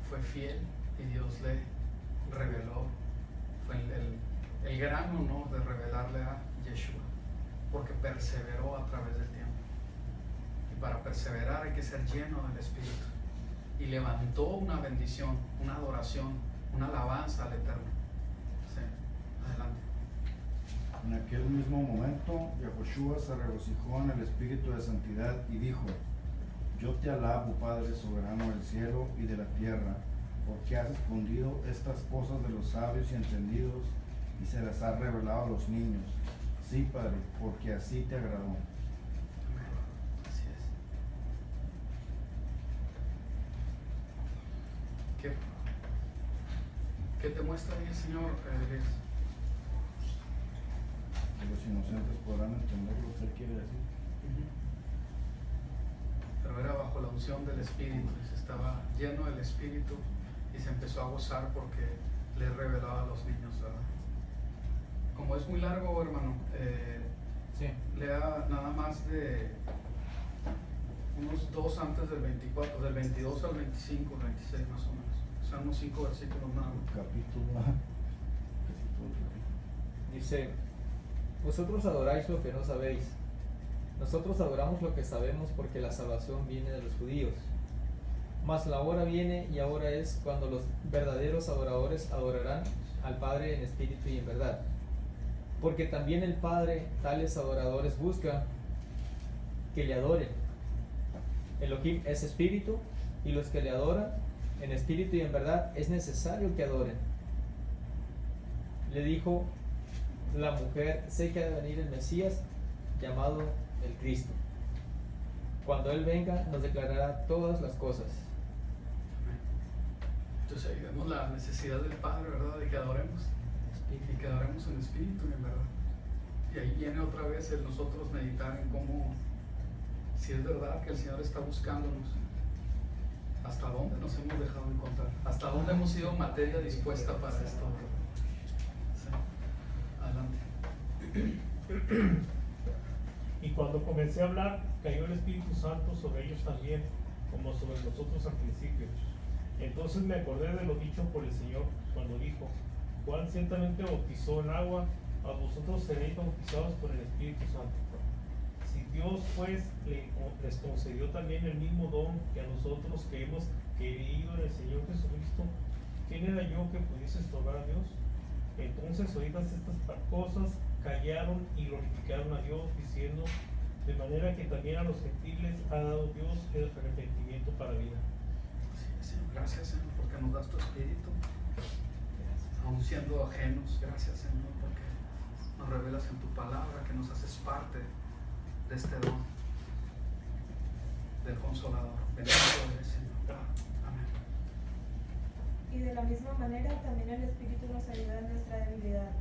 Speaker 1: Fue fiel y Dios le reveló. Fue el gran honor de revelarle a Yeshua, porque perseveró a través del tiempo. Y para perseverar hay que ser lleno del Espíritu. Y levantó una bendición, una adoración, una alabanza al Eterno. Sí, adelante.
Speaker 8: En aquel mismo momento, Yahushua se regocijó en el Espíritu de Santidad y dijo: Yo te alabo, Padre soberano del cielo y de la tierra, porque has escondido estas cosas de los sabios y entendidos y se las has revelado a los niños. Sí, Padre, porque así te agradó.
Speaker 1: Amén. Así es. ¿Qué te muestra ahí el Señor, Elías?
Speaker 8: Los inocentes podrán entender lo que Él quiere decir.
Speaker 1: Pero era bajo la unción del Espíritu, y se estaba lleno del Espíritu y se empezó a gozar porque le revelaba a los niños, ¿verdad? Como es muy largo, hermano,
Speaker 4: Sí.
Speaker 1: lea nada más de unos 2 antes del 24, del 22 al 25, 26 más o menos. O sea, unos 5 versículos nada más.
Speaker 8: Capítulo.
Speaker 4: Dice: Vosotros adoráis lo que no sabéis. Nosotros adoramos lo que sabemos, porque la salvación viene de los judíos. Mas la hora viene, y ahora es, cuando los verdaderos adoradores adorarán al Padre en espíritu y en verdad. Porque también el Padre tales adoradores busca que le adoren. Elohim es espíritu, y los que le adoran en espíritu y en verdad es necesario que adoren. Le dijo la mujer: sé que ha de venir el Mesías, llamado el Cristo. Cuando Él venga, nos declarará todas las cosas.
Speaker 1: Entonces ahí vemos la necesidad del Padre, ¿verdad? De que adoremos. Y que adoremos en espíritu y en verdad. Y ahí viene otra vez el nosotros meditar en cómo, si es verdad que el Señor está buscándonos, hasta dónde nos hemos dejado encontrar, hasta dónde hemos sido materia dispuesta para esto. Sí. Adelante.
Speaker 5: Y cuando comencé a hablar, cayó el Espíritu Santo sobre ellos también, como sobre nosotros al principio. Entonces me acordé de lo dicho por el Señor, cuando dijo: Juan ciertamente bautizó en agua, a vosotros seréis bautizados por el Espíritu Santo. Si Dios pues les concedió también el mismo don que a nosotros que hemos creído en el Señor Jesucristo, ¿quién era yo que pudiese estorbar a Dios? Entonces, oídas estas cosas, callaron y glorificaron a Dios, diciendo: de manera que también a los gentiles ha dado Dios el arrepentimiento para vida.
Speaker 1: Sí, Señor. Gracias, Señor, porque nos das tu espíritu, aún siendo ajenos. Gracias, Señor, porque nos revelas en tu palabra que nos haces parte de este don del Consolador. Bendito eres, Señor. Amén.
Speaker 9: Y de la misma manera también el Espíritu nos ayuda en nuestra debilidad,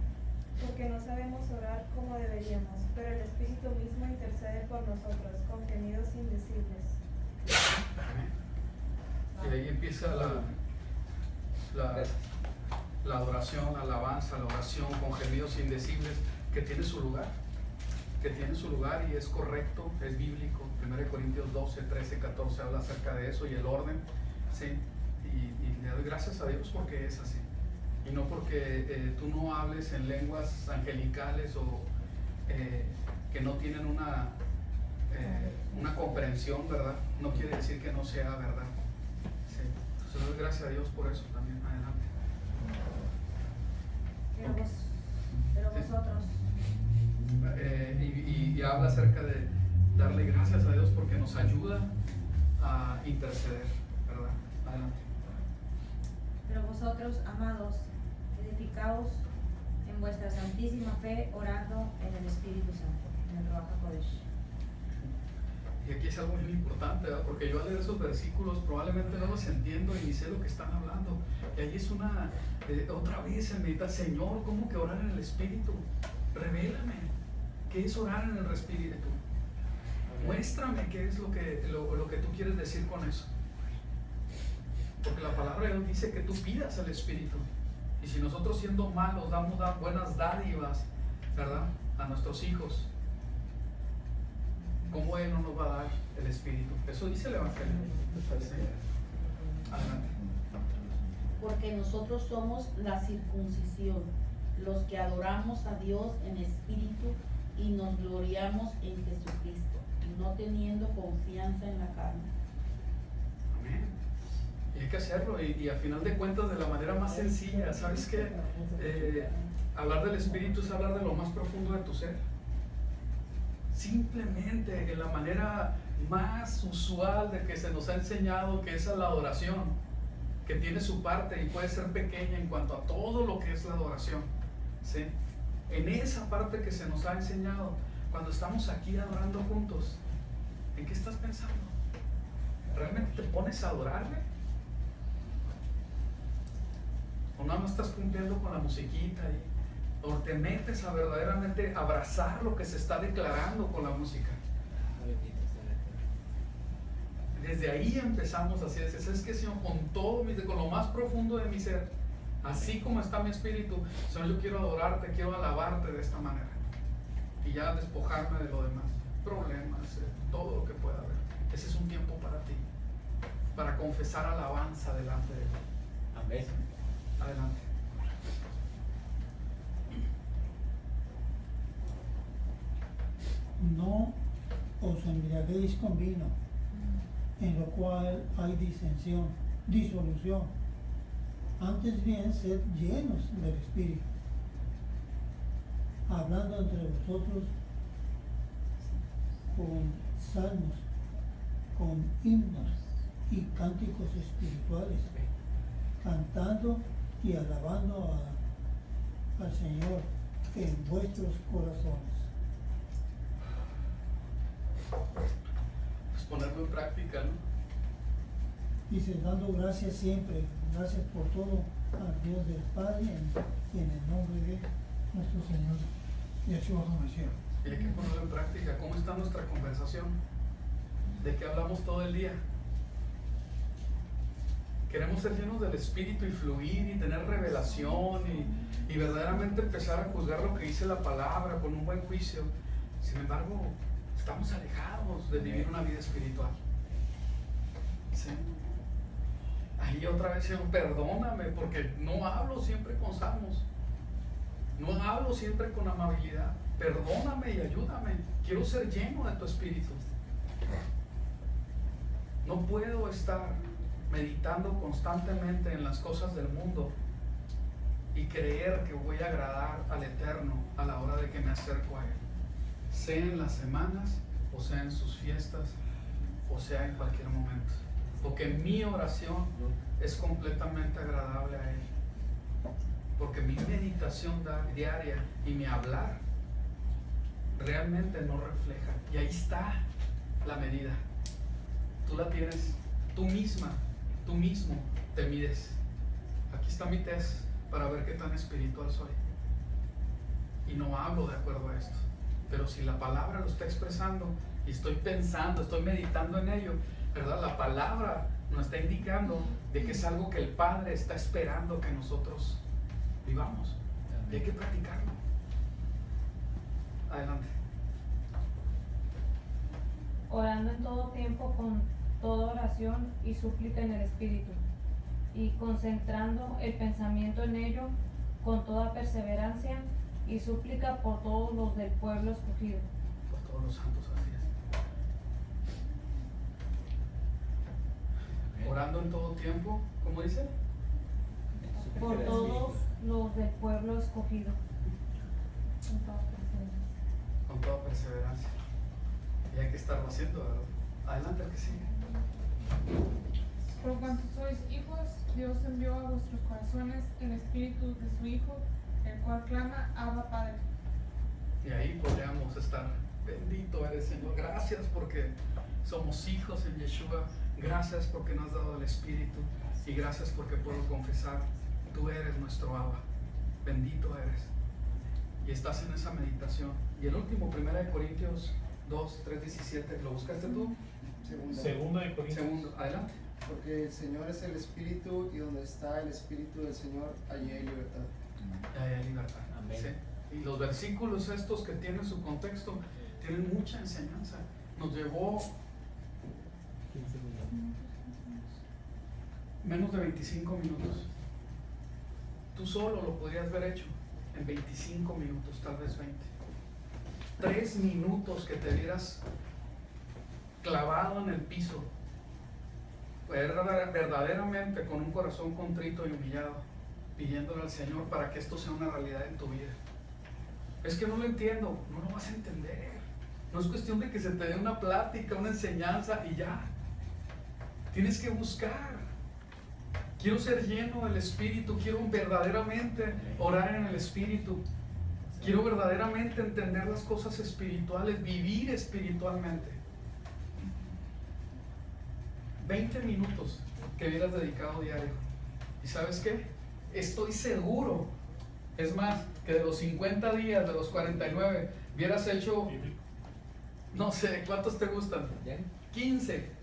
Speaker 9: porque no sabemos orar como deberíamos, pero el Espíritu mismo intercede por nosotros con gemidos indecibles.
Speaker 1: Amén. Y ahí empieza la adoración, la alabanza, la oración con gemidos indecibles, que tiene su lugar. Que tiene su lugar y es correcto, es bíblico. 1 Corintios 12, 13, 14 habla acerca de eso y el orden, ¿sí? Y le doy gracias a Dios porque es así. Y no porque tú no hables en lenguas angelicales o que no tienen una comprensión, ¿verdad? No quiere decir que no sea verdad. ¿Sí? Entonces doy gracias a Dios por eso también. Adelante.
Speaker 6: Pero vosotros,
Speaker 1: Y habla acerca de darle gracias a Dios porque nos ayuda a interceder, ¿verdad? Adelante.
Speaker 6: pero vosotros, amados, edificaos en vuestra santísima fe, orando en el Espíritu Santo, en el Ruach HaKodesh.
Speaker 1: Y aquí es algo muy importante, ¿verdad? Porque yo al leer esos versículos probablemente no los entiendo y ni sé lo que están hablando. Y ahí es otra vez en meditar, Señor, ¿cómo que orar en el Espíritu? Revélame, ¿qué es orar en el Espíritu? Muéstrame qué es lo que tú quieres decir con eso. Porque la palabra de Dios dice que tú pidas al Espíritu. Y si nosotros siendo malos damos buenas dádivas, ¿verdad?, a nuestros hijos, ¿cómo Él no nos va a dar el Espíritu? Eso dice el Evangelio. Sí. Adelante.
Speaker 12: Porque nosotros somos la circuncisión, los que adoramos a Dios en espíritu y nos gloriamos en Jesucristo, no teniendo confianza en la carne.
Speaker 1: Amén. Y hay que hacerlo, y a final de cuentas de la manera más sencilla. ¿Sabes qué? Hablar del Espíritu es hablar de lo más profundo de tu ser. Simplemente en la manera más usual de que se nos ha enseñado, que es la adoración, que tiene su parte y puede ser pequeña en cuanto a todo lo que es la adoración, ¿sí? En esa parte que se nos ha enseñado, cuando estamos aquí adorando juntos, ¿en qué estás pensando? ¿Realmente te pones a adorarle? ¿O nada más estás cumpliendo con la musiquita y o te metes a verdaderamente abrazar lo que se está declarando con la música? Desde ahí empezamos así, es que Señor, con lo más profundo de mi ser, así como está mi espíritu, Señor, yo quiero adorarte, quiero alabarte de esta manera y ya despojarme de lo demás, problemas, todo lo que pueda haber. Ese es un tiempo para ti, para confesar alabanza delante de Él.
Speaker 3: Amén.
Speaker 1: Adelante.
Speaker 13: No os embriaguéis con vino, en lo cual hay disolución. Antes bien, sed llenos del Espíritu, hablando entre vosotros con salmos, con himnos y cánticos espirituales, cantando y alabando al Señor en vuestros corazones.
Speaker 1: Pues ponerlo en práctica, ¿no?
Speaker 13: Dice, dando gracias siempre, gracias por todo al Dios del Padre, en el nombre de nuestro Señor Yeshua HaMashiach.
Speaker 1: Y hay que ponerlo en práctica. ¿Cómo está nuestra conversación? ¿De qué hablamos todo el día? Queremos ser llenos del Espíritu y fluir y tener revelación y verdaderamente empezar a juzgar lo que dice la palabra con un buen juicio. Sin embargo, estamos alejados de vivir una vida espiritual. ¿Sí? Ahí otra vez, Señor, perdóname porque no hablo siempre con salmos, no hablo siempre con amabilidad. Perdóname y ayúdame. Quiero ser lleno de tu Espíritu. No puedo estar meditando constantemente en las cosas del mundo y creer que voy a agradar al Eterno a la hora de que me acerco a Él, sea en las semanas o sea en sus fiestas o sea en cualquier momento, porque mi oración es completamente agradable a Él, porque mi meditación diaria y mi hablar realmente no refleja. Y ahí está la medida. Tú la tienes, tú misma, tú mismo te mides. Aquí está mi test para ver qué tan espiritual soy. Y no hablo de acuerdo a esto, pero si la palabra lo está expresando y estoy pensando, estoy meditando en ello, ¿verdad? La palabra nos está indicando de que es algo que el Padre está esperando que nosotros vivamos. Y hay que practicarlo. Adelante.
Speaker 2: Orando en todo tiempo con toda oración y súplica en el Espíritu, y concentrando el pensamiento en ello con toda perseverancia y súplica por todos los del pueblo escogido.
Speaker 1: Por todos los santos, así es. Orando en todo tiempo, ¿cómo dice?
Speaker 2: Por todos los del pueblo escogido.
Speaker 11: Con toda perseverancia.
Speaker 1: Con toda perseverancia. Y hay que estarlo haciendo, ¿verdad? Adelante, el que sigue.
Speaker 14: Por cuanto sois hijos, Dios envió a vuestros corazones el espíritu de su Hijo, el cual clama, Abba Padre.
Speaker 1: Y ahí podríamos estar. Bendito eres, Señor. Gracias porque somos hijos en Yeshua. Gracias porque nos has dado el Espíritu. Y gracias porque puedo confesar, tú eres nuestro Abba. Bendito eres. Y estás en esa meditación. Y el último, 1 Corintios 2, 3, 17. ¿Lo buscaste tú?
Speaker 5: Segunda de Corintios.
Speaker 1: Segundo, adelante.
Speaker 15: Porque el Señor es el Espíritu y donde está el Espíritu del Señor, allí hay libertad.
Speaker 1: Ahí hay libertad.
Speaker 3: Amén.
Speaker 1: ¿Sí? Y los versículos estos que tienen su contexto tienen mucha enseñanza. Nos llevó
Speaker 3: 15 minutos.
Speaker 1: menos de 25 minutos. Tú solo lo podrías haber hecho en 25 minutos, tal vez 20. 3 minutos que te vieras clavado en el piso, verdaderamente con un corazón contrito y humillado, pidiéndole al Señor para que esto sea una realidad en tu vida. Es que no lo entiendo, no lo vas a entender. No es cuestión de que se te dé una plática, una enseñanza y ya. Tienes que buscar. Quiero ser lleno del Espíritu, quiero verdaderamente orar en el Espíritu. Quiero verdaderamente entender las cosas espirituales, vivir espiritualmente. 20 minutos que hubieras dedicado diario. ¿Y sabes qué? Estoy seguro, es más, que de los 50 días, de los 49, hubieras hecho, no sé, ¿cuántos te gustan? 15.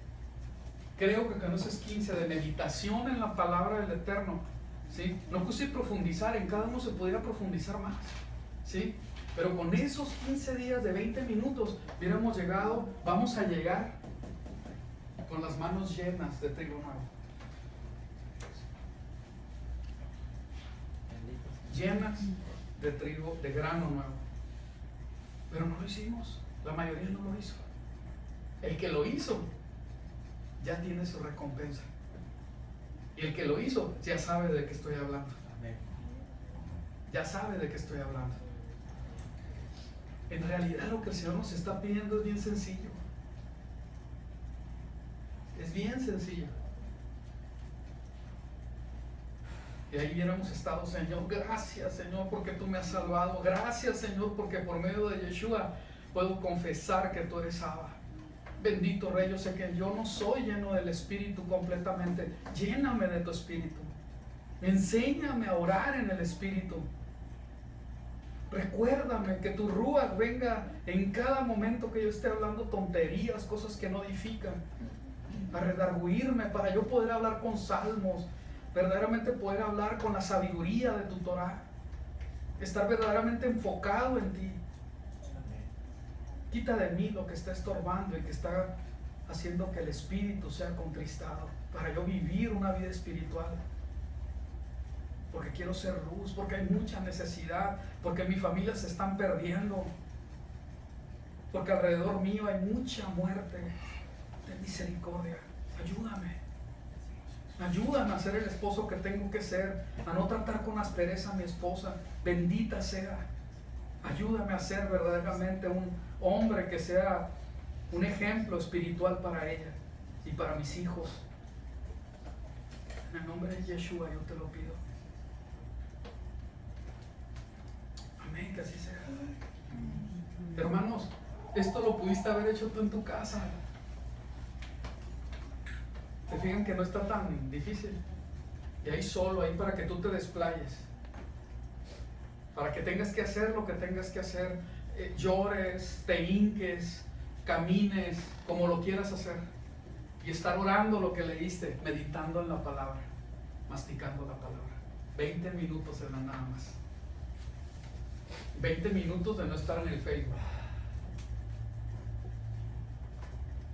Speaker 1: Creo que conoces 15 de meditación en la palabra del Eterno. ¿Sí? No puse profundizar, en cada uno se podría profundizar más. ¿Sí? Pero con esos 15 días de 20 minutos hubiéramos llegado, vamos a llegar con las manos llenas de trigo nuevo. Llenas de trigo, de grano nuevo. Pero no lo hicimos, la mayoría no lo hizo. El que lo hizo ya tiene su recompensa. Y el que lo hizo ya sabe de qué estoy hablando. Ya sabe de qué estoy hablando. En realidad lo que el Señor nos está pidiendo es bien sencillo. Es bien sencillo. Y ahí hubiéramos estado, Señor, gracias, Señor, porque tú me has salvado. Gracias, Señor, porque por medio de Yeshua puedo confesar que tú eres Abba. Bendito Rey, yo sé que yo no soy lleno del Espíritu completamente. Lléname de tu Espíritu. Enséñame a orar en el Espíritu. Recuérdame que tu Ruach venga en cada momento que yo esté hablando tonterías, cosas que no edifican, a redarguirme, para yo poder hablar con salmos, verdaderamente poder hablar con la sabiduría de tu Torah, estar verdaderamente enfocado en ti. Quita de mí lo que está estorbando y que está haciendo que el espíritu sea contristado, para yo vivir una vida espiritual. Porque quiero ser luz, porque hay mucha necesidad, porque mi familia se están perdiendo, porque alrededor mío hay mucha muerte. Ten misericordia, ayúdame. Ayúdame a ser el esposo que tengo que ser, a no tratar con aspereza a mi esposa, bendita sea. Ayúdame a ser verdaderamente un hombre que sea un ejemplo espiritual para ella y para mis hijos. En el nombre de Yeshua yo te lo pido. Amén, que así sea. Hermanos, esto lo pudiste haber hecho tú en tu casa. ¿Se fijan que no está tan difícil? Y ahí solo, ahí para que tú te desplayes, para que tengas que hacer lo que tengas que hacer, llores, te hinques, camines, como lo quieras hacer, y estar orando lo que leíste, meditando en la palabra, masticando la palabra. 20 minutos eran nada más. 20 minutos de no estar en el Facebook.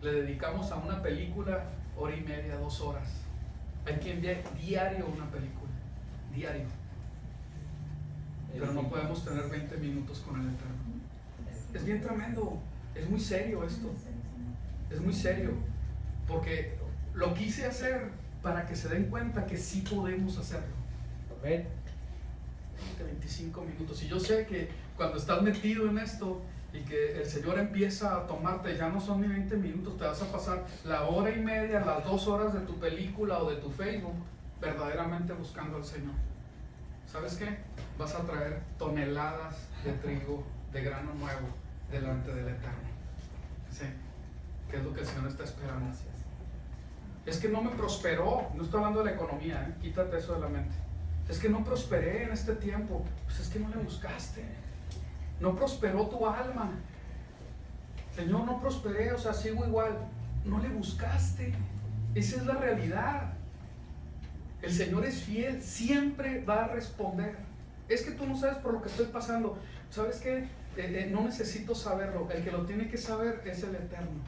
Speaker 1: Le dedicamos a una película hora y media, 2 horas. Hay quien ve diario una película, diario. Pero no podemos tener 20 minutos con el Eterno. Es bien tremendo, es muy serio esto. Es muy serio, porque lo quise hacer para que se den cuenta que sí podemos hacerlo.
Speaker 4: Amén.
Speaker 1: 25 minutos. Y yo sé que cuando estás metido en esto y que el Señor empieza a tomarte, ya no son ni 20 minutos, te vas a pasar la hora y media, las 2 horas de tu película o de tu Facebook, verdaderamente buscando al Señor. ¿Sabes qué? Vas a traer toneladas de trigo, de grano nuevo, delante del Eterno. ¿Sí? ¿Qué es lo que el Señor está esperando? Es que no me prosperó, no estoy hablando de la economía, quítate eso de la mente. Es que no prosperé en este tiempo. Pues es que no le buscaste. No prosperó tu alma. Señor, no prosperé, o sea, sigo igual. No le buscaste. Esa es la realidad. El Señor es fiel, siempre va a responder. Es que tú no sabes por lo que estoy pasando. ¿Sabes qué? No necesito saberlo. El que lo tiene que saber es el Eterno.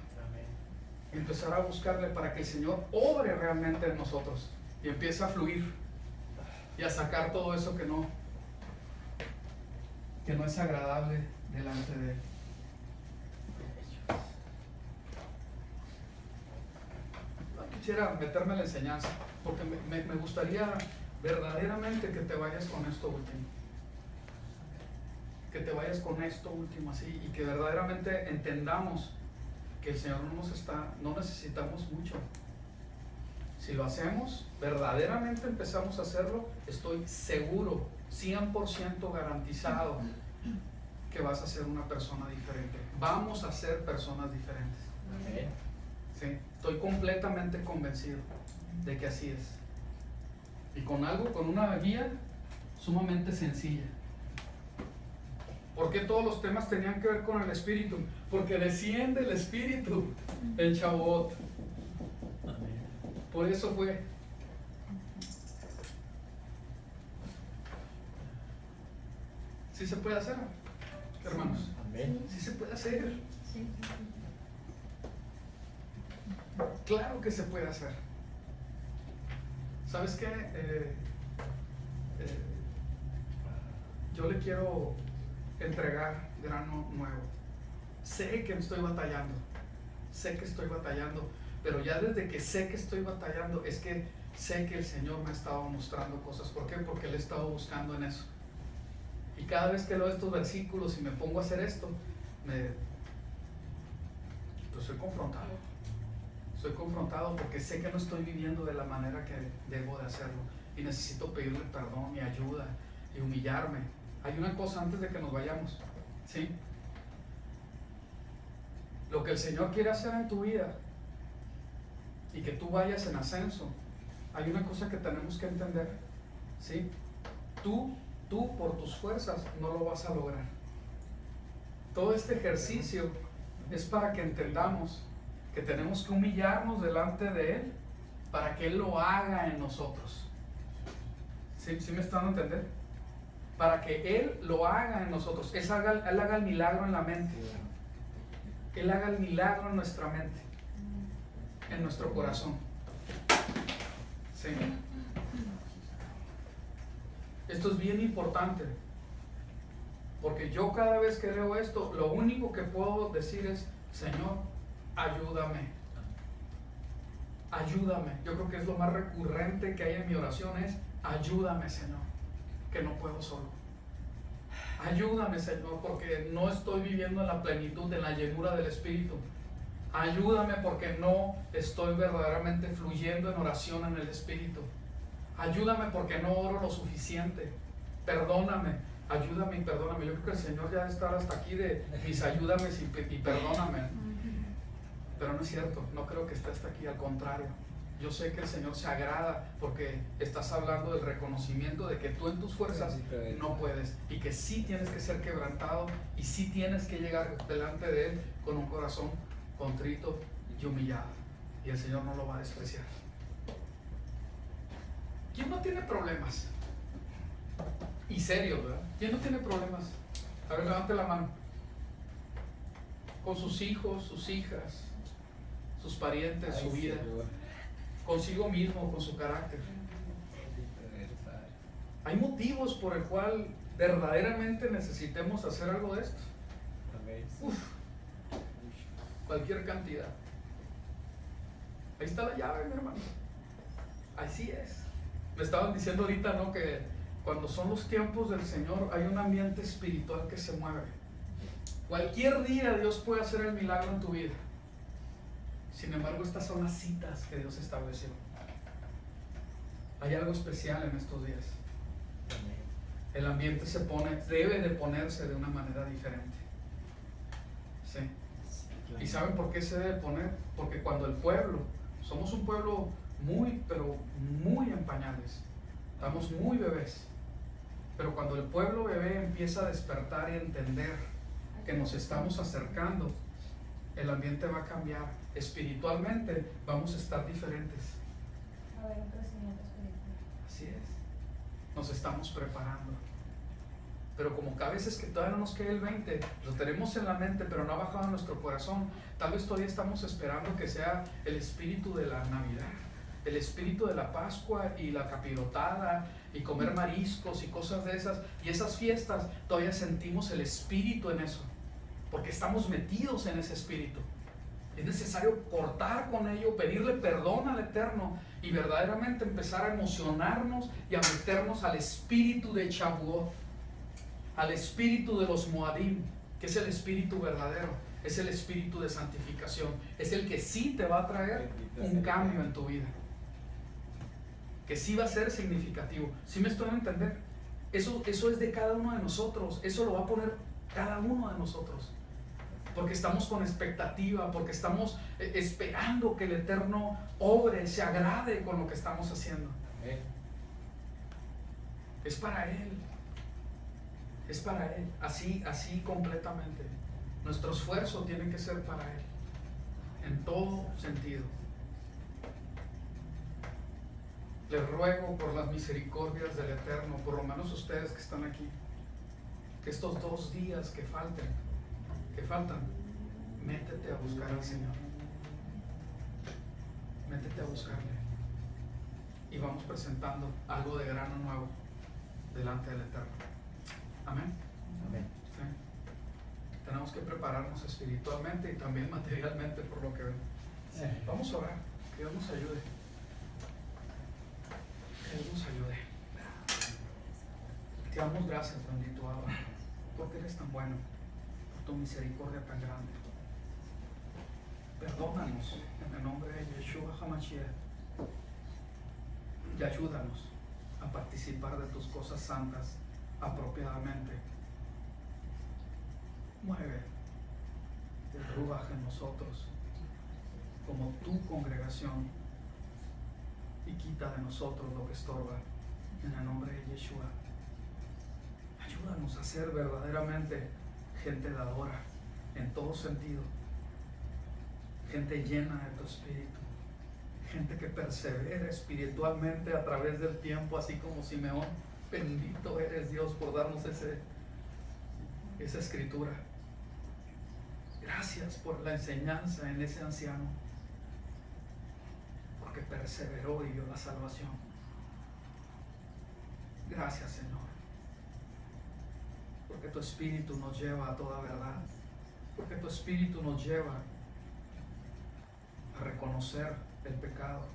Speaker 1: Y empezar a buscarle para que el Señor obre realmente en nosotros y empiece a fluir y a sacar todo eso que no es agradable delante de Él. No quisiera meterme en la enseñanza, porque me gustaría verdaderamente que te vayas con esto último. Que te vayas con esto último así y que verdaderamente entendamos que el Señor no necesitamos mucho. Si lo hacemos, verdaderamente empezamos a hacerlo, estoy seguro, 100% garantizado, que vas a ser una persona diferente. Vamos a ser personas diferentes. ¿Sí? Estoy completamente convencido de que así es. Y con una guía sumamente sencilla. ¿Por qué todos los temas tenían que ver con el Espíritu? Porque desciende el Espíritu en Shavuot. Por eso fue. ¿Sí se puede hacer, hermanos?
Speaker 4: Amén.
Speaker 1: Sí se puede hacer. Claro que se puede hacer. ¿Sabes qué? Yo le quiero entregar grano nuevo. Sé que estoy batallando, pero ya desde que sé que estoy batallando es que sé que el Señor me ha estado mostrando cosas. ¿Por qué? Porque Él he estado buscando en eso. Y cada vez que leo estos versículos y me pongo a hacer esto, pues soy confrontado porque sé que no estoy viviendo de la manera que debo de hacerlo y necesito pedirle perdón y ayuda y humillarme. Hay una cosa antes de que nos vayamos, ¿sí? Lo que el Señor quiere hacer en tu vida y que tú vayas en ascenso, hay una cosa que tenemos que entender, ¿sí? Tú por tus fuerzas no lo vas a lograr. Todo este ejercicio es para que entendamos que tenemos que humillarnos delante de Él para que Él lo haga en nosotros. ¿Sí me están a entender? Para que Él lo haga en nosotros. Él haga el milagro en la mente. Él haga el milagro en nuestra mente, en nuestro corazón. ¿Sí? Esto es bien importante, porque yo cada vez que leo esto, lo único que puedo decir es: Señor, ayúdame. Ayúdame. Yo creo que es lo más recurrente que hay en mi oración, es: ayúdame, Señor, que no puedo solo. Ayúdame, Señor, porque no estoy viviendo en la plenitud, en la llenura del Espíritu. Ayúdame porque no estoy verdaderamente fluyendo en oración en el Espíritu. Ayúdame porque no oro lo suficiente. Perdóname, ayúdame y perdóname. Yo creo que el Señor ya debe estar hasta aquí de mis ayúdame y perdóname. Pero no es cierto, no creo que esté hasta aquí, al contrario. Yo sé que el Señor se agrada porque estás hablando del reconocimiento de que tú en tus fuerzas no puedes y que sí tienes que ser quebrantado y sí tienes que llegar delante de Él con un corazón contrito y humillado, y el Señor no lo va a despreciar. ¿Quién no tiene problemas? y serios, ¿verdad? ¿Quién no tiene problemas? A ver, levante la mano. Con sus hijos, sus hijas, sus parientes, su vida, consigo mismo, con su carácter. Hay motivos por el cual verdaderamente necesitemos hacer algo de esto. Uf, cualquier cantidad. Ahí está la llave, mi hermano. Así es. Me estaban diciendo ahorita, ¿no?, que cuando son los tiempos del Señor hay un ambiente espiritual que se mueve. Cualquier día Dios puede hacer el milagro en tu vida. Sin embargo, estas son las citas que Dios estableció. Hay algo especial en estos días. El ambiente se pone, debe de ponerse de una manera diferente. ¿Sí? ¿Y saben por qué se debe poner? Porque cuando el pueblo, somos un pueblo muy, pero muy en pañales, estamos muy bebés, pero cuando el pueblo bebé empieza a despertar y a entender que nos estamos acercando, el ambiente va a cambiar. Espiritualmente vamos a estar diferentes.
Speaker 6: A ver, un crecimiento espiritual.
Speaker 1: Así es. Nos estamos preparando. Pero como que a veces que todavía no nos queda el 20, lo tenemos en la mente, pero no ha bajado en nuestro corazón. Tal vez todavía estamos esperando que sea el espíritu de la Navidad, el espíritu de la Pascua y la capirotada y comer mariscos y cosas de esas. Y esas fiestas todavía sentimos el espíritu en eso, porque estamos metidos en ese espíritu. Es necesario cortar con ello, pedirle perdón al Eterno y verdaderamente empezar a emocionarnos y a meternos al espíritu de Shavuot, al espíritu de los Moadim, que es el espíritu verdadero, es el espíritu de santificación, es el que sí te va a traer un cambio en tu vida, que sí va a ser significativo. ¿Sí me estoy a entender? Eso es de cada uno de nosotros, eso lo va a poner cada uno de nosotros, porque estamos con expectativa, porque estamos esperando que el Eterno obre, se agrade con lo que estamos haciendo. Es para Él. Es para Él, así completamente. Nuestro esfuerzo tiene que ser para Él, en todo sentido. Les ruego por las misericordias del Eterno, por lo menos ustedes que están aquí, que estos 2 días que faltan, métete a buscar al Señor. Métete a buscarle. Y vamos presentando algo de grano nuevo delante del Eterno. Amén.
Speaker 4: Amén.
Speaker 1: ¿Sí? Tenemos que prepararnos espiritualmente y también materialmente por lo que ven. Sí. Vamos a orar, que Dios nos ayude. Que Dios nos ayude. Te damos gracias, bendito Abba, porque eres tan bueno, por tu misericordia tan grande. Perdónanos en el nombre de Yeshua HaMashiach y ayúdanos a participar de tus cosas santas apropiadamente. Mueve el Ruach en nosotros como tu congregación y quita de nosotros lo que estorba en el nombre de Yeshua. Ayúdanos a ser verdaderamente gente dadora en todo sentido, gente llena de tu espíritu, gente que persevera espiritualmente a través del tiempo, así como Simeón. Bendito eres, Dios, por darnos esa escritura. Gracias por la enseñanza en ese anciano, porque perseveró y vio la salvación. Gracias, Señor, porque tu espíritu nos lleva a toda verdad, porque tu espíritu nos lleva a reconocer el pecado,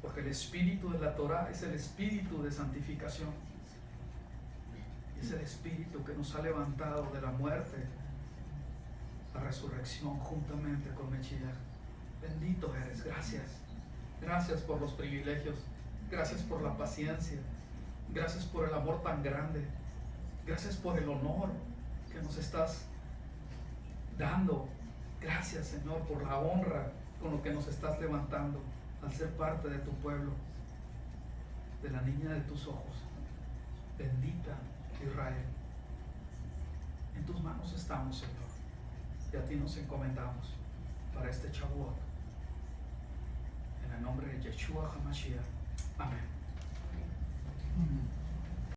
Speaker 1: porque el espíritu de la Torah es el espíritu de santificación. Es el espíritu que nos ha levantado de la muerte a resurrección juntamente con Mesías. Bendito eres, gracias. Gracias por los privilegios, gracias por la paciencia, gracias por el amor tan grande, gracias por el honor que nos estás dando. Gracias, Señor, por la honra con lo que nos estás levantando al ser parte de tu pueblo, de la niña de tus ojos. Bendita Israel, en tus manos estamos, Señor, y a ti nos encomendamos para este Shavuot, en el nombre de Yeshua HaMashiach. Amén.